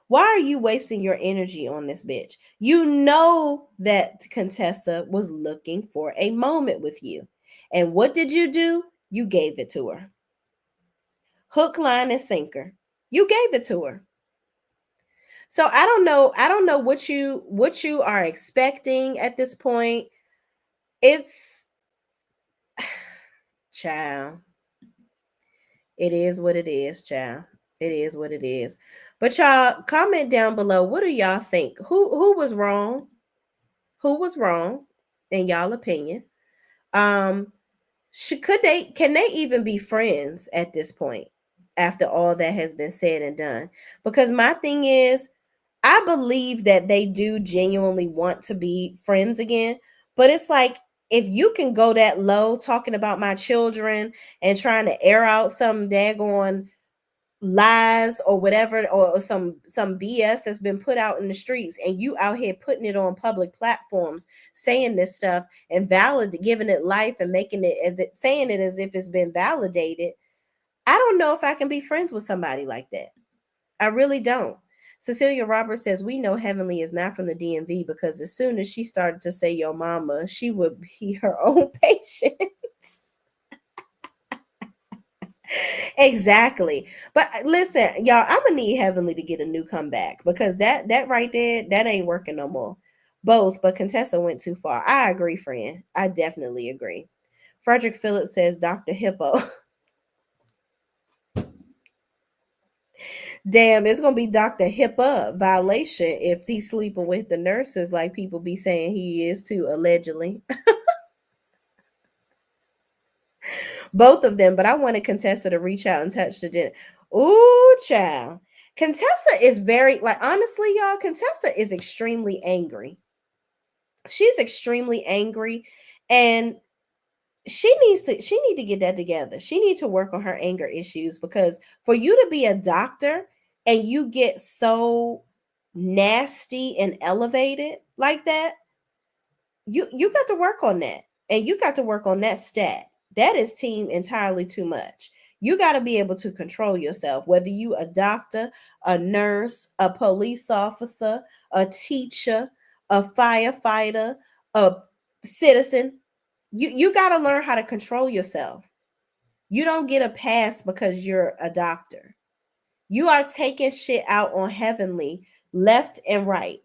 Why are you wasting your energy on this bitch? You know that Contessa was looking for a moment with you. And what did you do? You gave it to her. Hook, line, and sinker. You gave it to her. So I don't know. I don't know what you are expecting at this point. It's child. It is what it is, child. It is what it is. But y'all comment down below. What do y'all think? Who was wrong? Who was wrong in y'all opinion? Um, could they can they even be friends at this point after all that has been said and done? Because my thing is, I believe that they do genuinely want to be friends again, but it's like, if you can go that low talking about my children and trying to air out some daggone lies or whatever, or some BS that's been put out in the streets, and you out here putting it on public platforms saying this stuff and giving it life and making it as it saying it as if it's been validated. I don't know if I can be friends with somebody like that. I really don't. Cecilia Roberts says, "We know Heavenly is not from the DMV because as soon as she started to say yo mama, she would be her own patient." Exactly. But listen, y'all, I'm gonna need Heavenly to get a new comeback because that right there, that ain't working no more. Both, but Contessa went too far. I agree, friend. I definitely agree. Frederick Phillips says Dr. Hippo. Damn, it's gonna be Dr. HIPAA violation if he's sleeping with the nurses like people be saying he is too, allegedly. Both of them, but I wanted Contessa to reach out and touch the gin. Ooh, child. Contessa is very, like, honestly, y'all, Contessa is extremely angry. She's extremely angry, and she need to get that together. She need to work on her anger issues, because for you to be a doctor and you get so nasty and elevated like that, you got to work on that. And you got to work on that stat. That is team entirely too much. You got to be able to control yourself, whether you a doctor, a nurse, a police officer, a teacher, a firefighter, a citizen. You got to learn how to control yourself. You don't get a pass because you're a doctor. You are taking shit out on Heavenly left and right.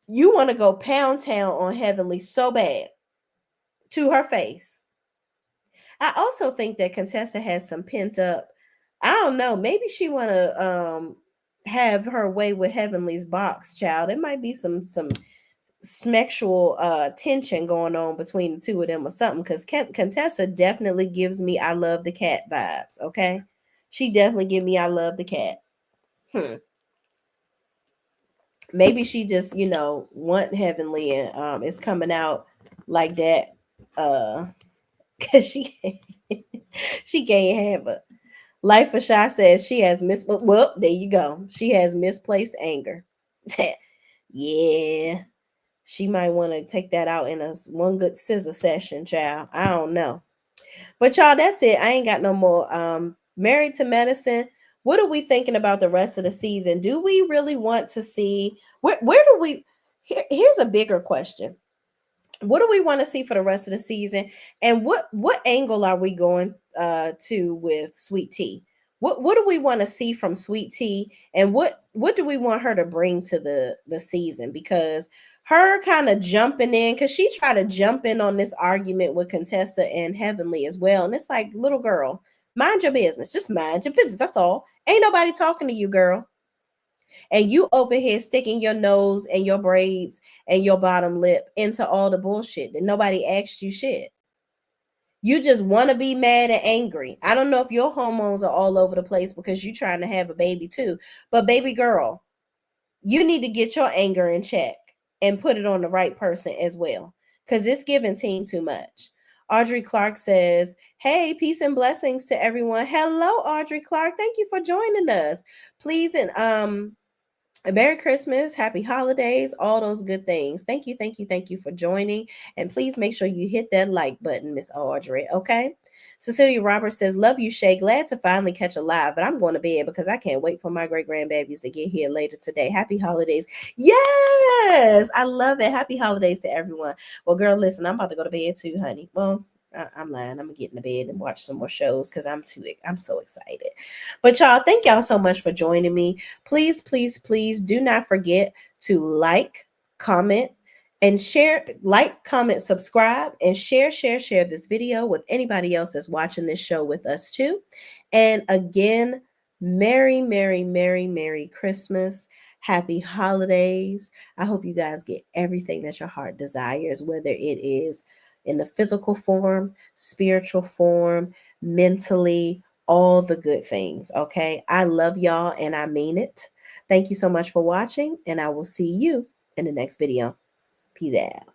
You want to go pound town on Heavenly so bad to her face. I also think that Contessa has some pent up. I don't know. Maybe she want to have her way with Heavenly's box, child. It might be some sexual tension going on between the two of them or something, because Contessa definitely gives me I love the cat vibes. Okay, she definitely give me I love the cat. Maybe she just want Heavenly, and it's coming out like that because she can't have it. Life for Shy says she has well, there you go, she has misplaced anger. Yeah. She might want to take that out in a one good scissor session, child. I don't know. But y'all, that's it. I ain't got no more. Married to Medicine. What are we thinking about the rest of the season? Do we really want to see where do we here's a bigger question. What do we want to see for the rest of the season? And what angle are we going to with Sweet Tea? What do we want to see from Sweet Tea, and what do we want her to bring to the season? Because her kind of jumping in, because she tried to jump in on this argument with Contessa and Heavenly as well, and it's like, little girl, mind your business, just mind your business, that's all. Ain't nobody talking to you, girl. And you over here sticking your nose and your braids and your bottom lip into all the bullshit that nobody asked you shit. You just want to be mad and angry. I don't know if your hormones are all over the place because you're trying to have a baby too. But baby girl, you need to get your anger in check and put it on the right person as well. Because it's giving team too much. Audrey Clark says, hey, peace and blessings to everyone. Hello, Audrey Clark. Thank you for joining us. Please and a Merry Christmas, Happy Holidays, all those good things. Thank you, thank you, thank you for joining. And please make sure you hit that like button, Miss Audrey, okay? Cecilia Roberts says, love you, Shay. Glad to finally catch a live, but I'm going to bed because I can't wait for my great grandbabies to get here later today. Happy holidays. Yes, I love it. Happy holidays to everyone. Well, girl, listen, I'm about to go to bed too, honey. Well, I'm lying. I'm gonna get in the bed and watch some more shows because I'm so excited. But y'all, thank y'all so much for joining me. Please, please, please do not forget to like, comment, and share. Like, comment, subscribe, and share this video with anybody else that's watching this show with us too. And again, Merry, Merry, Merry, Merry Christmas. Happy holidays. I hope you guys get everything that your heart desires, whether it is in the physical form, spiritual form, mentally, all the good things. Okay. I love y'all and I mean it. Thank you so much for watching, and I will see you in the next video. Peace out.